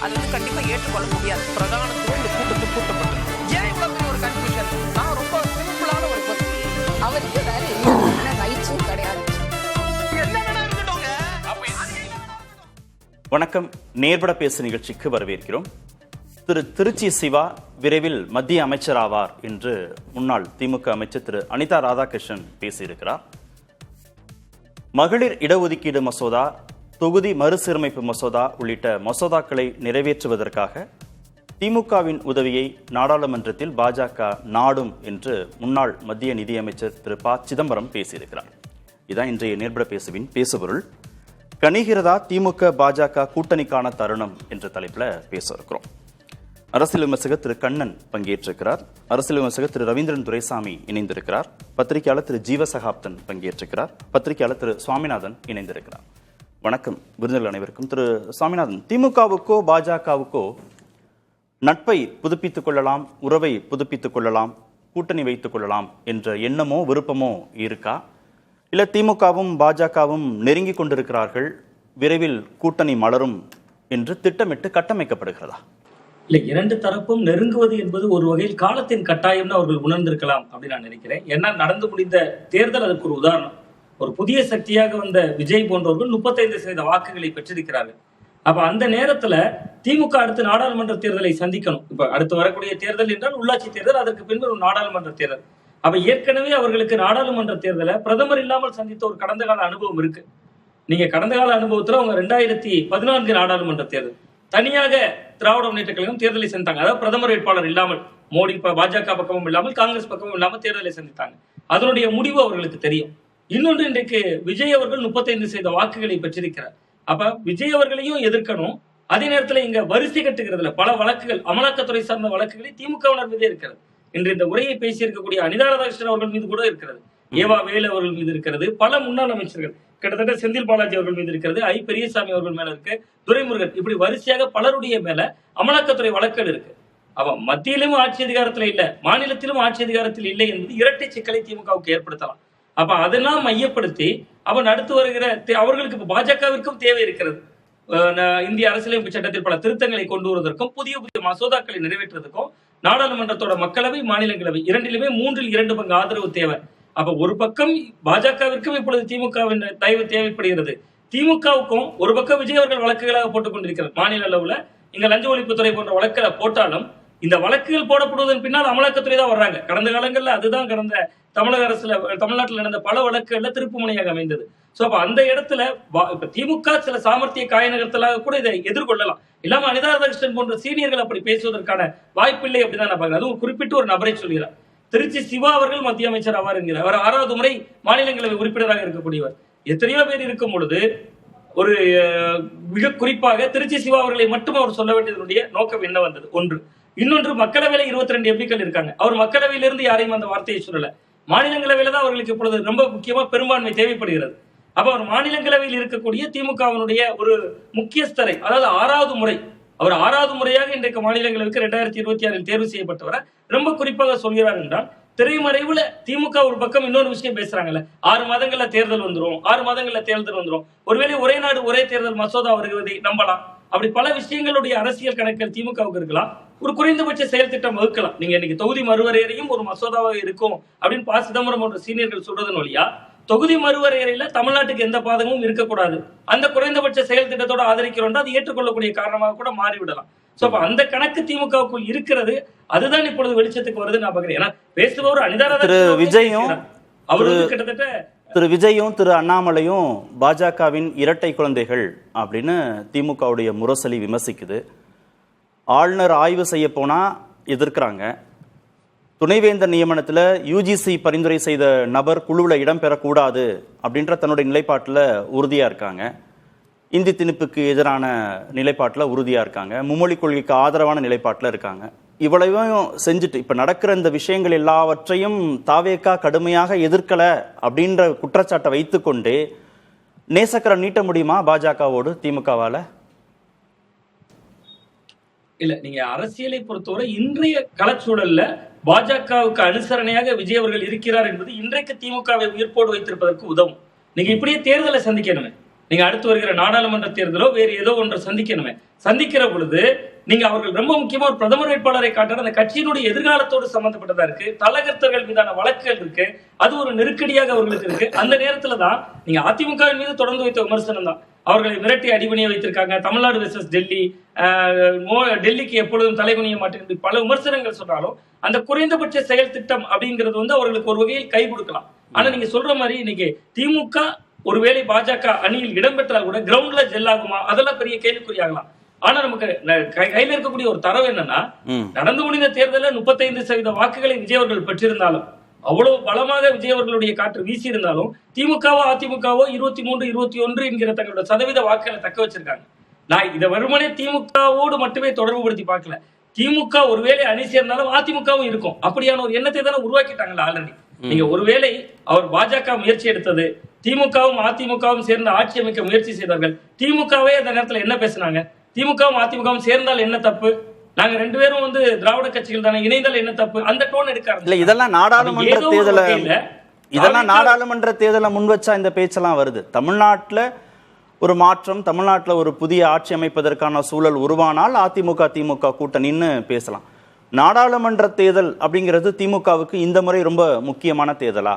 அது வந்து கண்டிப்பா ஏற்றுக்கொள்ள முடியாது. பிரதானத்துவம் இந்த கூட்டத்தில் கூட்டப்பட்டது. ஏன் இவ்வளவு பெரிய ஒரு கன்ஃபியூஷன்? நான் ரொம்ப சிம்பிளான ஒரு பர்சன். அவருக்கு வேற எந்த ரைட்ஸும் கிடையாது. என்ன வேணா இருக்கட்டும்ங்க. வணக்கம். நேர்பட பேசு நிகழ்ச்சிக்கு வரவேற்கிறோம். திருச்சி சிவா விரைவில் மத்திய அமைச்சர் ஆவார் என்று முன்னாள் திமுக அமைச்சர் திரு அனிதா ராதாகிருஷ்ணன் பேசியிருக்கிறார். மகளிர் இடஒதுக்கீடு மசோதா, தொகுதி மறுசீரமைப்பு மசோதா உள்ளிட்ட மசோதாக்களை நிறைவேற்றுவதற்காக திமுகவின் உதவியை நாடாளுமன்றத்தில் பாஜக நாடும் என்று முன்னாள் மத்திய நிதியமைச்சர் திரு ப சிதம்பரம் பேசியிருக்கிறார். இதான் இன்றைய நேர்பட பேசுவின் பேசுபொருள். கணிகிறதா திமுக பாஜக கூட்டணிக்கான தருணம் என்ற தலைப்பில் பேச இருக்கிறோம். அரசியல் விமர்சகர் திரு கண்ணன் பங்கேற்றிருக்கிறார். அரசியல் விமர்சகர் திரு ரவீந்திரன் துரைசாமி இணைந்திருக்கிறார். பத்திரிகையாளர் திரு ஜீவசகாப்தன் பங்கேற்றிருக்கிறார். பத்திரிகையாளர் திரு சுவாமிநாதன் இணைந்திருக்கிறார். வணக்கம் விருந்தினர்கள் அனைவருக்கும். திரு சுவாமிநாதன், திமுகவுக்கோ பாஜகவுக்கோ நட்பை புதுப்பித்துக் கொள்ளலாம், உறவை புதுப்பித்துக் கொள்ளலாம், கூட்டணி வைத்துக் கொள்ளலாம் என்ற எண்ணமோ விருப்பமோ இருக்கா? இல்ல திமுகவும் பாஜகவும் நெருங்கி கொண்டிருக்கிறார்கள், விரைவில் கூட்டணி மலரும் என்று திட்டமிட்டு கட்டமைக்கப்படுகிறதா? இல்ல, இரண்டு தரப்பும் நெருங்குவது என்பது ஒரு வகையில் காலத்தின் கட்டாயம்னு அவர்கள் உணர்ந்திருக்கலாம் அப்படின்னு நான் நினைக்கிறேன். ஏன்னா நடந்து முடிந்த தேர்தல் அதற்கு ஒரு உதாரணம். ஒரு புதிய சக்தியாக வந்த விஜய் போன்றவர்கள் 35% வாக்குகளை பெற்றிருக்கிறார்கள். அப்ப அந்த நேரத்துல திமுக அடுத்து நாடாளுமன்ற தேர்தலை சந்திக்கணும். இப்ப அடுத்து வரக்கூடிய தேர்தல் என்றால் உள்ளாட்சி தேர்தல், அதற்கு பின்பு ஒரு நாடாளுமன்ற தேர்தல். அப்ப ஏற்கனவே அவர்களுக்கு நாடாளுமன்ற தேர்தலை பிரதமர் இல்லாமல் சந்தித்த ஒரு கடந்த கால அனுபவம் இருக்கு. நீங்க கடந்த கால அனுபவத்துல அவங்க 2014 நாடாளுமன்ற தேர்தல் தனியாக திராவிட முன்னேற்ற கழகம் தேர்தலை சந்தித்தாங்க. அதாவது பிரதமர் வேட்பாளர் இல்லாமல், மோடி பாஜக பக்கமும் இல்லாமல், காங்கிரஸ் பக்கமும் இல்லாமல் தேர்தலை சந்தித்தாங்க. அதனுடைய முடிவு அவர்களுக்கு தெரியும். இன்னொன்று, இன்றைக்கு விஜய் அவர்கள் 35% வாக்குகளை பெற்றிருக்கிறார். அப்ப விஜய் அவர்களையும் எதிர்க்கணும். அதே நேரத்தில் இங்க வரிசை கட்டுகிறதுல பல வழக்குகள், அமலாக்கத்துறை சார்ந்த வழக்குகளை திமுகவினர் மீதே இருக்கிறது. இன்று இந்த உரையை பேசியிருக்கக்கூடிய அனிதா ராதாகிருஷ்ணன் அவர்கள் மீது கூட இருக்கிறது, ஏவா வேலு அவர்கள் மீது இருக்கிறது, பல முன்னாள் அமைச்சர்கள், கிட்டத்தட்ட செந்தில் பாலாஜி அவர்கள் மீது இருக்கிறது, ஐ பெரியசாமி அவர்கள் மேல இருக்கு, துரைமுருகன், இப்படி வரிசையாக பலருடைய மேல அமலாக்கத்துறை வழக்குகள் இருக்கு. அவ மத்தியிலும் ஆட்சி அதிகாரத்துல இல்ல, மாநிலத்திலும் ஆட்சி அதிகாரத்தில் இல்லை என்பது இரட்டை சிக்கலை திமுகவுக்கு ஏற்படுத்தலாம். அப்ப அதெல்லாம் மையப்படுத்தி அவன் அடுத்து வருகிற அவர்களுக்கு பாஜகவிற்கும் தேவை இருக்கிறது. இந்திய அரசியலமைப்பு சட்டத்தில் பல திருத்தங்களை கொண்டு வருவதற்கும், புதிய புதிய மசோதாக்களை நிறைவேற்றுவதற்கும் நாடாளுமன்றத்தோட மக்களவை, மாநிலங்களவை இரண்டிலுமே 3/2 பங்கு ஆதரவு தேவை. அப்ப ஒரு பக்கம் பாஜகவிற்கும் இப்பொழுது திமுகவின் தயவு தேவைப்படுகிறது. திமுகவுக்கும் ஒரு பக்கம் விஜய் அவர்கள் வழக்குகளாக போட்டுக் கொண்டிருக்கிறார். மாநில அளவுல இங்க லஞ்ச ஒழிப்புத்துறை போன்ற வழக்குகளை போட்டாலும் இந்த வழக்குகள் போடப்படுவதன் பின்னால் அமலாக்கத்துறை தான் வர்றாங்க. கடந்த காலங்கள்ல அதுதான் கடந்த தமிழக அரசுல, தமிழ்நாட்டில் நடந்த பல வழக்குகள்ல திருப்பு முனையாக அமைந்தது. சோ அப்ப அந்த இடத்துல இப்ப திமுக சில சாமர்த்திய காய நகர்த்தலாக கூட இதை எதிர்கொள்ளலாம். இல்லாம அனிதா ராதாகிருஷ்ணன் போன்ற சீனியர்கள் அப்படி பேசுவதற்கான வாய்ப்பில்லை அப்படிதான் நான் பாக்குறேன். அதுவும் குறிப்பிட்டு ஒரு நபரை சொல்கிறார். திருச்சி சிவா அவர்கள் மத்திய அமைச்சர் ஆவார் என்கிறார். அவர் 6வது முறை மாநிலங்களவை உறுப்பினராக இருக்கக்கூடியவர். எத்தனையோ பேர் இருக்கும் பொழுது ஒரு மிக குறிப்பாக திருச்சி சிவா அவர்களை மட்டும் அவர் சொல்ல வேண்டியதனுடைய நோக்கம் என்ன வந்தது? ஒன்று. இன்னொன்று, மக்களவையில 22 எம்பிக்கள் இருக்காங்க. அவர் மக்களவையிலிருந்து யாரையும் அந்த வார்த்தையை சொல்லல. மாநிலங்களவையில தான் அவர்களுக்கு இப்பொழுது ரொம்ப முக்கியமா பெரும்பான்மை தேவைப்படுகிறது. அப்ப அவர் மாநிலங்களவையில் இருக்கக்கூடிய திமுகவினுடைய ஒரு முக்கியஸ்தரை, அதாவது 6வது முறை, அவர் 6வது முறையாக இன்றைக்கு மாநிலங்களுக்கு 2026 தேர்வு செய்யப்பட்டவரை ரொம்ப குறிப்பாக சொல்கிறார் என்றால், திரைமறைவுல திமுக ஒரு பக்கம் இன்னொரு விஷயம் பேசுறாங்கல்ல, 6 மாதங்கள்ல தேர்தல் வந்துரும், 6 மாதங்கள்ல தேர்தல் வந்துரும், ஒருவேளை ஒரே நாடு ஒரே தேர்தல் மசோதா வருவதை நம்பலாம். அப்படி பல விஷயங்களுடைய அரசியல் கணக்கில் திமுகவுக்கு இருக்கலாம். ஒரு குறைந்தபட்ச செயல் திட்டம் வகுக்கலாம். நீங்க இன்னைக்கு தொகுதி மறுவரையறையும் ஒரு மசோதாவாக இருக்கும் அப்படின்னு ப சிதம்பரம் போன்ற சீனியர்கள் சொல்றதன் வழியா தொகுதி மறுவரையறையில தமிழ்நாட்டுக்கு எந்த பாதகமும் இருக்கக்கூடாது, அந்த குறைந்தபட்ச செயல் திட்டத்தோட ஆதரிக்கிறோம், அது ஏற்றுக்கொள்ளக்கூடிய காரணமாக கூட மாறிவிடலாம். சோ அப்ப அந்த கணக்கு திமுகவுக்குள் இருக்கிறது. அதுதான் இப்பொழுது வெளிச்சத்துக்கு வருது நான் பாக்குறேன். ஏன்னா பேசுபவர் அனிதா விஜயும் அவரு கிட்டத்தட்ட திரு விஜயும் திரு அண்ணாமலையும் பாஜகவின் இரட்டை குழந்தைகள் அப்படின்னு திமுகவுடைய முரசொலி விமர்சிக்குது. ஆளுநர் ஆய்வு செய்ய போனா எதிர்க்கிறாங்க. துணைவேந்தர் நியமனத்தில் யூஜிசி பரிந்துரை செய்த நபர் குழுவில் இடம்பெறக்கூடாது அப்படின்ற தன்னுடைய நிலைப்பாட்டில் உறுதியாக இருக்காங்க. இந்தி திணிப்புக்கு எதிரான நிலைப்பாட்டில் உறுதியாக இருக்காங்க. மும்மொழி கொள்கைக்கு ஆதரவான நிலைப்பாட்டில் இருக்காங்க. இவ்வளவையும் செஞ்சுட்டு இப்போ நடக்கிற இந்த விஷயங்கள் எல்லாவற்றையும் தாவேக்கா கடுமையாக எதிர்க்கலை அப்படின்ற குற்றச்சாட்டை வைத்துக்கொண்டு நேசக்கரம் நீட்ட முடியுமா பாஜகவோடு திமுகவால? இல்ல, நீங்க அரசியலை பொறுத்தவரை இன்றைய களச்சூழல்ல பாஜகவுக்கு அனுசரணையாக விஜய் அவர்கள் இருக்கிறார் என்பது இன்றைக்கு திமுகவை உயிர்ப்போடு வைத்திருப்பதற்கு உதவும். நீங்க இப்படியே தேர்தலை சந்திக்கணுமே. நீங்க அடுத்து வருகிற நாடாளுமன்ற தேர்தலோ வேறு ஏதோ ஒன்றை சந்திக்கணுமே. சந்திக்கிற பொழுது நீங்க அவர்கள் ரொம்ப முக்கியமா ஒரு பிரதமர் வேட்பாளரை காட்டுற அந்த கட்சியினுடைய எதிர்காலத்தோடு சம்பந்தப்பட்டதா இருக்கு. தலகர்த்தர்கள் மீதான வழக்குகள் இருக்கு. அது ஒரு நெருக்கடியாக அவர்களுக்கு இருக்கு. அந்த நேரத்துல தான் நீங்க அதிமுகவின் மீது தொடர்ந்து வைத்த விமர்சனம் தான். அவர்களை மிரட்டி அடிபணிய வைத்திருக்காங்க. தமிழ்நாடு வெர்சஸ் டெல்லி, டெல்லிக்கு எப்பொழுதும் தலைகுனிய மாட்டேன், பல விமர்சனங்கள் சொன்னாலும் அந்த குறைந்தபட்ச செயல் திட்டம் அப்படிங்கிறது வந்து அவர்களுக்கு ஒரு வகையில் கை கொடுக்கலாம். ஆனா நீங்க சொல்ற மாதிரி இன்னைக்கு திமுக ஒருவேளை பாஜக அணியில் இடம்பெற்றால் கூட கிரவுண்ட்ல ஜெல் ஆகுமா, அதெல்லாம் பெரிய கேள்விக்குறியாகலாம். ஆனா நமக்கு கையில இருக்கக்கூடிய ஒரு தரவு என்னன்னா, நடந்து முடிந்த தேர்தலில் 35% வாக்குகளை விஜய் அவர்கள் பெற்றிருந்தாலும், அவ்வளவு பலமாக விஜய் அவர்களுடைய காற்று வீசி இருந்தாலும், திமுகவோ அதிமுகவோ 23, 21 என்கிற தங்களோட சதவீத வாக்குகளை தக்க வச்சிருக்காங்க. நான் இதை வெறுமனே திமுகவோடு மட்டுமே தொடர்பு படுத்தி பார்க்கல. திமுக ஒருவேளை அணி சேர்ந்தாலும் அதிமுகவும் இருக்கும். அப்படியான ஒரு எண்ணத்தை தானே உருவாக்கிட்டாங்களா ஆல்ரெடி. நீங்க ஒருவேளை அவர் பாஜக முயற்சி எடுத்தது, திமுகவும் அதிமுகவும் சேர்ந்து ஆட்சி அமைக்க முயற்சி செய்தார்கள். திமுகவே அந்த நேரத்தில் என்ன பேசினாங்க? திமுகவும் அதிமுகவும் சேர்ந்தால் என்ன தப்பு, நாங்க 2 பேரும் வந்து திராவிட கட்சிகள் தானே, இணைந்தால் என்ன தப்பு, அந்த டோன் எடுக்காரு. இல்ல இதெல்லாம் நாடாளுமன்ற தேர்தலை முன் வச்சா இந்த பேச்செல்லாம் வருது. தமிழ்நாட்டுல ஒரு மாற்றம், தமிழ்நாட்டுல ஒரு புதிய ஆட்சி அமைப்பதற்கான சூழல் உருவானால் அதிமுக திமுக கூட்டணின்னு பேசலாம். நாடாளுமன்ற தேர்தல் அப்படிங்கிறது திமுகவுக்கு இந்த முறை ரொம்ப முக்கியமான தேர்தலா?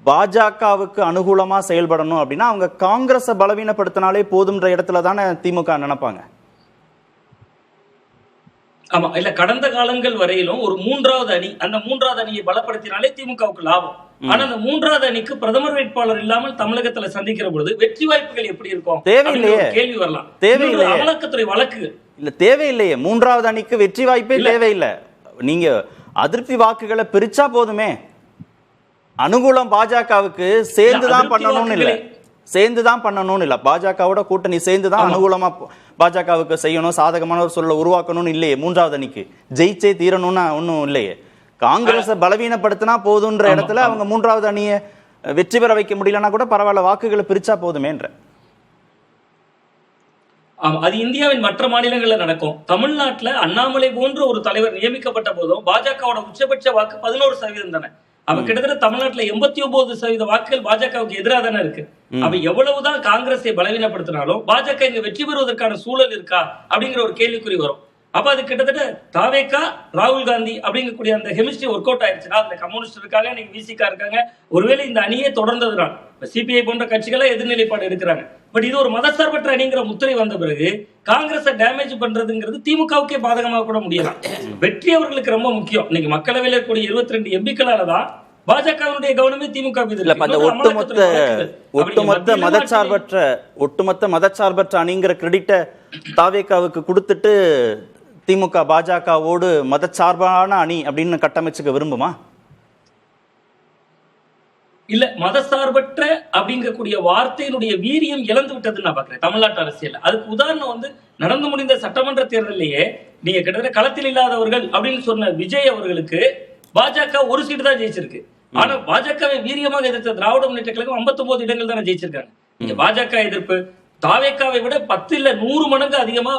பாஜகவுக்கு அனுகூலமா செயல்படணும் அப்படின்னா அவங்க காங்கிரஸை பலவீனப்படுத்தினாலே போதும்ன்ற இடத்துல தானே திமுக நினைப்பாங்க. ஆமா, இல்ல கடந்த காலங்கள் வரையிலும் ஒரு 3வது அணி, அந்த 3வது அணியை பலப்படுத்தினாலே திமுகவுக்கு லாபம். ஆனா அந்த 3வது அணிக்கு பிரதமர் வேட்பாளர் இல்லாமல் தமிழகத்துல சந்திக்கிற பொழுது வெற்றி வாய்ப்புகள் எப்படி இருக்கும்? தேவையில்லையே, கேள்வி வரலாம். தேவையில்லை, அமலாக்கத்துறை வழக்கு இல்ல, தேவையில்லையே. 3வது அணிக்கு வெற்றி வாய்ப்பே தேவையில்லை. நீங்க அதிருப்தி வாக்குகளை பிரிச்சா போதுமே. அனுகூலம் பாஜகவுக்கு சேர்ந்துதான் பண்ணணும்னு இல்ல, சேர்ந்துதான் பண்ணணும்னு இல்ல. பாஜகவோட கூட்டணி சேர்ந்துதான் அனுகூலமா பாஜகவுக்கு செய்யணும், சாதகமான ஒரு சொல்ல உருவாக்கணும்னு இல்லையே. 3வது அணிக்கு ஜெயிச்சே தீரணும்னு ஒன்னும் இல்லையே. காங்கிரஸை பலவீனப்படுத்தினா போதுன்ற இடத்துல அவங்க 3வது அணியை வெற்றி பெற வைக்க முடியலன்னா கூட பரவாயில்ல, வாக்குகளை பிரிச்சா போதுமேன்ற. அது இந்தியாவின் மற்ற மாநிலங்கள்ல நடக்கும். தமிழ்நாட்டுல அண்ணாமலை போன்ற ஒரு தலைவர் நியமிக்கப்பட்ட போதும் பாஜகவோட உச்சபட்ச வாக்கு 11% தானே. அவ கிட்டத்தட்ட தமிழ்நாட்டுல 89% வாக்குகள் பாஜகவுக்கு எதிராக தானே இருக்கு. அவ எவ்வளவுதான் காங்கிரஸை பலவீனப்படுத்தினாலும் பாஜக இங்க வெற்றி பெறுவதற்கான சூழல் இருக்கா அப்படிங்கிற ஒரு கேள்விக்குறி வரும். அப்ப அது கிட்டத்தட்ட தாவேகா, ராகுல் காந்தி அப்படிங்கக்கூடிய அந்த கெமிஸ்ட்ரி ஒர்க் அவுட் ஆயிடுச்சுன்னா, அந்த கம்யூனிஸ்ட் இருக்காங்க, நீங்க விசிகா இருக்காங்க, ஒருவேளை இந்த அணியே தொடர்ந்ததுனால் சிபிஐ போன்ற கட்சிகளா எதிர்நிலைப்பாடு எடுக்கிறாங்க. பட் இது ஒரு மதசார்பற்ற அணிங்கிற முத்திரை வந்த பிறகு காங்கிரஸை டேமேஜ் பண்றதுங்கிறது திமுகவுக்கே பாதகமாக கூட முடியலாம். வெற்றி அவர்களுக்கு ரொம்ப முக்கியம். இன்னைக்கு மக்களவையில் இருக்கக்கூடிய 22 எம்பிக்களால தான் பாஜகவினுடைய கவனமே திமுக மீது. ஒட்டுமொத்த மதச்சார்பற்ற அணிங்கிற கிரெடிட்டை தாவேகாவுக்கு கொடுத்துட்டு திமுக பாஜகவோடு மதச்சார்பான அணி அப்படின்னு கட்டமைச்சுக்க விரும்புமா? இல்ல, மதசார்பற்ற அப்படிங்கக்கூடிய வார்த்தையினுடைய வீரியம் இழந்து விட்டதுன்னு நான் பாக்குறேன் தமிழ்நாட்டு அரசியல். அதுக்கு உதாரணம் வந்து நடந்து முடிந்த சட்டமன்ற தேர்தலிலேயே நீங்க கிட்டத்தட்ட களத்தில் இல்லாதவர்கள் அப்படின்னு சொன்ன விஜய் அவர்களுக்கு பாஜக ஒரு சீட்டு தான் ஜெயிச்சிருக்கு. ஆனா பாஜகவை வீரியமாக எதிர்த்த திராவிட முன்னேற்ற கழகம் 59 இடங்கள் தானே ஜெயிச்சிருக்காங்க. நீங்க பாஜக எதிர்ப்பு தாவேகாவை விட 10 இல்ல 100 மடங்கு அதிகமா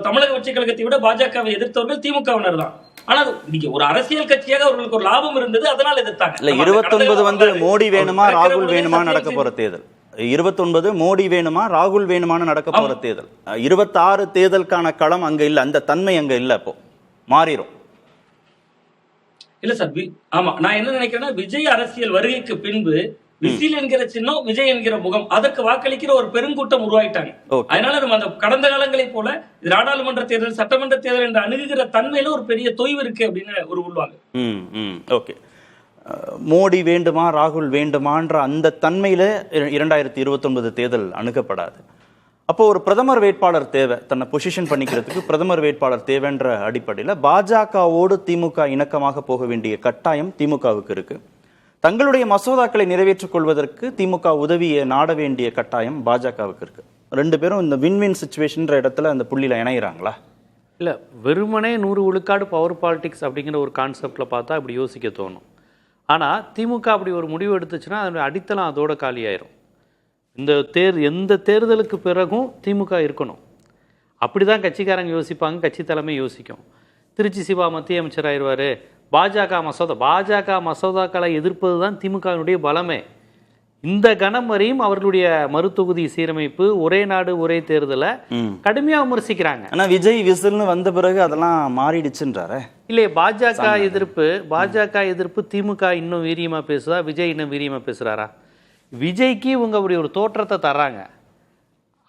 தமிழக வெற்றி கழகத்தை விட பாஜகவை எதிர்த்தவர்கள் திமுகவினர் தான். ஆனா நீங்க ஒரு அரசியல் கட்சியாக அவர்களுக்கு ஒரு லாபம் இருந்தது, அதனால எதிர்த்தாங்க. 29 வந்து மோடி வேணுமா ராகுல் வேணுமா நடக்க போற தேர்தல். 29 மோடி வேணுமா ராகுல் வேணுமான்னு நடக்க போற தேர்தல். 26 தேர்தலுக்கான களம் அங்க இல்ல, அந்த தன்மை அங்க இல்ல, அப்போ மாறிடும். இல்ல சார், ஆமா, நான் என்ன நினைக்கிறேன்னா விஜய் அரசியல் வருகைக்கு பின்பு விசில் என்கிற சின்னம், விஜய் என்கிற முகம், அதற்கு வாக்களிக்கிற ஒரு பெருங்கூட்டம் உருவாயிட்டாங்க. அதனால நம்ம அந்த கடந்த காலங்களை போல நாடாளுமன்ற தேர்தல், சட்டமன்ற தேர்தல் என்று அணுகுகிற தன்மையில ஒரு பெரிய தொய்வு இருக்கு அப்படின்னு ஒரு உள்வாங்க. ஓகே, மோடி வேண்டுமா ராகுல் வேண்டுமான்ற அந்த தன்மையில 2029 தேர்தல் அணுகப்படாது. அப்போ ஒரு பிரதமர் வேட்பாளர் தேவை, தன்னை பொசிஷன் பண்ணிக்கிறதுக்கு பிரதமர் வேட்பாளர் தேவைன்ற அடிப்படையில் பாஜகவோடு திமுக இணக்கமாக போக வேண்டிய கட்டாயம் திமுகவுக்கு இருக்கு. தங்களுடைய மசோதாக்களை நிறைவேற்றிக் கொள்வதற்கு திமுக உதவியை நாட வேண்டிய கட்டாயம் பாஜகவுக்கு இருக்கு. 2 பேரும் இந்த வின்-வின் சிச்சுவேஷன்ற இடத்துல அந்த புள்ளியில இணைகிறாங்களா? இல்லை, வெறுமனே 100 விழுக்காடு பவர் பாலிடிக்ஸ் அப்படிங்கிற ஒரு கான்செப்டில் பார்த்தா அப்படி யோசிக்க தோணும். ஆனால் திமுக அப்படி ஒரு முடிவு எடுத்துச்சுன்னா அதோட அடித்தளம் அதோட காலியாயிரும். எந்த தேர்தலுக்கு பிறகும் திமுக இருக்கணும், அப்படி தான் கட்சிக்காரங்க யோசிப்பாங்க, கட்சி தலைமை யோசிக்கும். திருச்சி சிவா மத்திய அமைச்சர் ஆயிடுவார், பாஜக மசோதாக்களை எதிர்ப்பது தான் திமுகவினுடைய பலமே. இந்த கணம் வரையும் அவர்களுடைய மறுதொகுதி சீரமைப்பு, ஒரே நாடு ஒரே தேர்தலை கடுமையா விமர்சிக்கிறாங்க. ஆனா விஜய் விசில்னு வந்த பிறகு அதெல்லாம் மாறிடுச்சுன்றாரு. இல்லையே, பாஜக எதிர்ப்பு திமுக இன்னும் வீரியமா பேசுதா, விஜய் இன்னும் வீரியமா பேசுறாரா? விஜய்க்கு இவங்க அப்படி ஒரு தோற்றத்தை தர்றாங்க.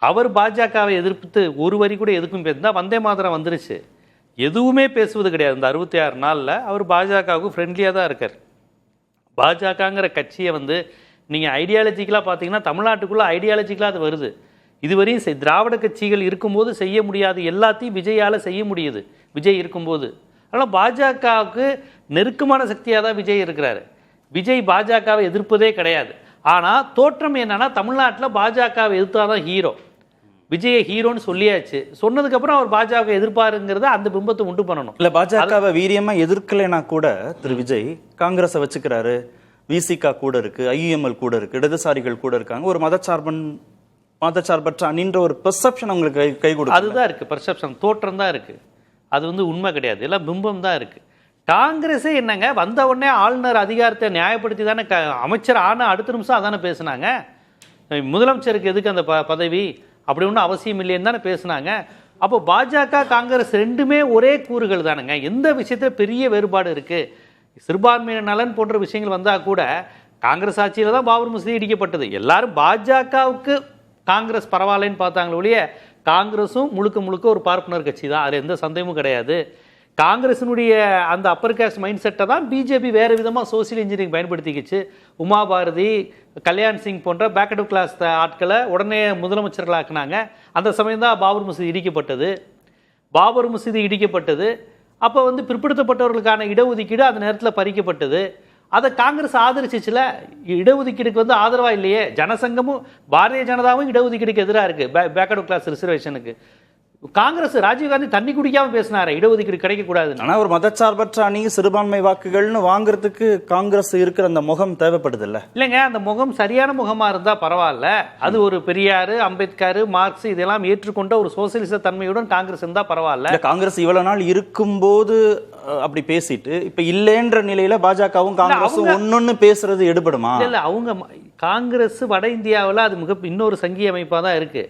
அவர் பாஜகவை எதிர்த்து ஒரு வரி கூட எதுக்கும் பேசுனா வந்தே மாதரம் வந்துருச்சு, எதுவுமே பேசுவது கிடையாது. இந்த 66 நாளில் அவர் பாஜகவுக்கு ஃப்ரெண்ட்லியாக தான் இருக்கார். பாஜகங்கிற கட்சியை வந்து நீங்கள் ஐடியாலஜிக்கலாக பார்த்தீங்கன்னா தமிழ்நாட்டுக்குள்ளே ஐடியாலஜிக்கலாக அது வருது. இதுவரையும் திராவிட கட்சிகள் இருக்கும்போது செய்ய முடியாது எல்லாத்தையும் விஜயால் செய்ய முடியுது, விஜய் இருக்கும்போது. அதனால் பாஜகவுக்கு நெருக்கமான சக்தியாக தான் விஜய் இருக்கிறாரு. விஜய் பாஜகவை எதிர்ப்பதே கிடையாது. ஆனால் தோற்றம் என்னன்னா தமிழ்நாட்டில் பாஜகவை எதிர்த்தாதான் ஹீரோ. விஜயை ஹீரோன்னு சொல்லியாச்சு, சொன்னதுக்கப்புறம் அவர் பாஜக எதிர்ப்பாருங்கிறத அந்த பிம்பத்தை உண்டு பண்ணணும். இல்லை, பாஜகவை வீரியமா எதிர்க்கலைன்னா கூட திரு விஜய் காங்கிரஸை வச்சுக்கிறாரு, விசிகா கூட இருக்கு, ஐயுஎம்எல் கூட இருக்கு, இடதுசாரிகள் கூட இருக்காங்க, ஒரு மதச்சார்பற்ற அணின்ற ஒரு பெர்செப்ஷன் அவங்களுக்கு கை கொடுக்கும். அதுதான் இருக்கு, பெர்செப்ஷன், தோற்றம் தான் இருக்கு. அது வந்து உண்மை கிடையாது, எல்லாம் பிம்பம் தான் இருக்கு. காங்கிரஸே என்னங்க, வந்த உடனே ஆளுநர் அதிகாரத்தை நியாயப்படுத்தி தானே அமைச்சர் ஆன அடுத்த நிமிஷம் அதானே பேசுனாங்க. முதலமைச்சருக்கு எதுக்கு அந்த பதவி அப்படி ஒன்றும் அவசியம் இல்லைன்னு தானே பேசுனாங்க. அப்போ பாஜக காங்கிரஸ் ரெண்டுமே ஒரே கூறுகள் தானுங்க. எந்த விஷயத்தில் பெரிய வேறுபாடு இருக்கு? சிறுபான்மையினர் நலன் போன்ற விஷயங்கள் வந்தால் கூட காங்கிரஸ் ஆட்சியில் தான் பாபர் மசூதி இடிக்கப்பட்டது. எல்லாரும் பாஜகவுக்கு காங்கிரஸ் பரவாயில்லைன்னு பார்த்தாங்களே ஒழிய காங்கிரஸும் முழுக்க முழுக்க ஒரு பார்ப்பனர் கட்சி தான், அதில் எந்த சந்தேகமும் கிடையாது. காங்கிரஸினுடைய அந்த அப்பர் காஸ்ட் மைண்ட் செட்டை தான் பிஜேபி வேறு விதமாக சோசியல் இன்ஜினியரிங் பயன்படுத்திக்கிச்சு. உமா பாரதி, கல்யாண் சிங் போன்ற பேக்கட் கிளாஸ் ஆட்களை உடனே முதலமைச்சர்களாக்குனாங்க. அந்த சமயம் தான் பாபர் மசூதி இடிக்கப்பட்டது. அப்போ வந்து பிற்படுத்தப்பட்டவர்களுக்கான இடஒதுக்கீடு அந்த நேரத்தில் பறிக்கப்பட்டது. அதை காங்கிரஸ் ஆதரிச்சிச்சுல. இடஒதுக்கீடுக்கு வந்து ஆதரவா இல்லையே. ஜனசங்கமும் பாரதிய ஜனதாவும் இடஒதுக்கீடுக்கு எதிராக இருக்கு, பேக்கட் கிளாஸ் ரிசர்வேஷனுக்கு. காங்கிரஸ் ராஜீவ்காந்தி தண்ணி குடிக்காம பேசினாரு இடஒதுக்கீடு கிடைக்கக்கூடாது. ஆனா ஒரு மதச்சார்பற்ற அணி சிறுபான்மை வாக்குகள்னு வாங்குறதுக்கு காங்கிரஸ் இருக்கிற அந்த முகம் தேவைப்படுது இல்ல? இல்லைங்க, அந்த முகம் சரியான முகமா இருந்தா பரவாயில்ல. அது ஒரு பெரியாரு, அம்பேத்கர், மார்க்ஸ் இதெல்லாம் ஏற்றுக்கொண்ட ஒரு சோசியலிச தன்மையுடன் காங்கிரஸ் இருந்தா பரவாயில்ல. காங்கிரஸ் இவ்வளவு நாள் இருக்கும்போது அப்படி பேசிட்டு இப்ப இல்லைன்ற நிலையில பாஜகவும் காங்கிரஸும் ஒன்னொன்னு பேசுறது எடுபடுமா? இல்ல, அவங்க காங்கிரஸ் வட இந்தியாவில் அது இன்னொரு சங்கி அமைப்பா தான் இருக்கு.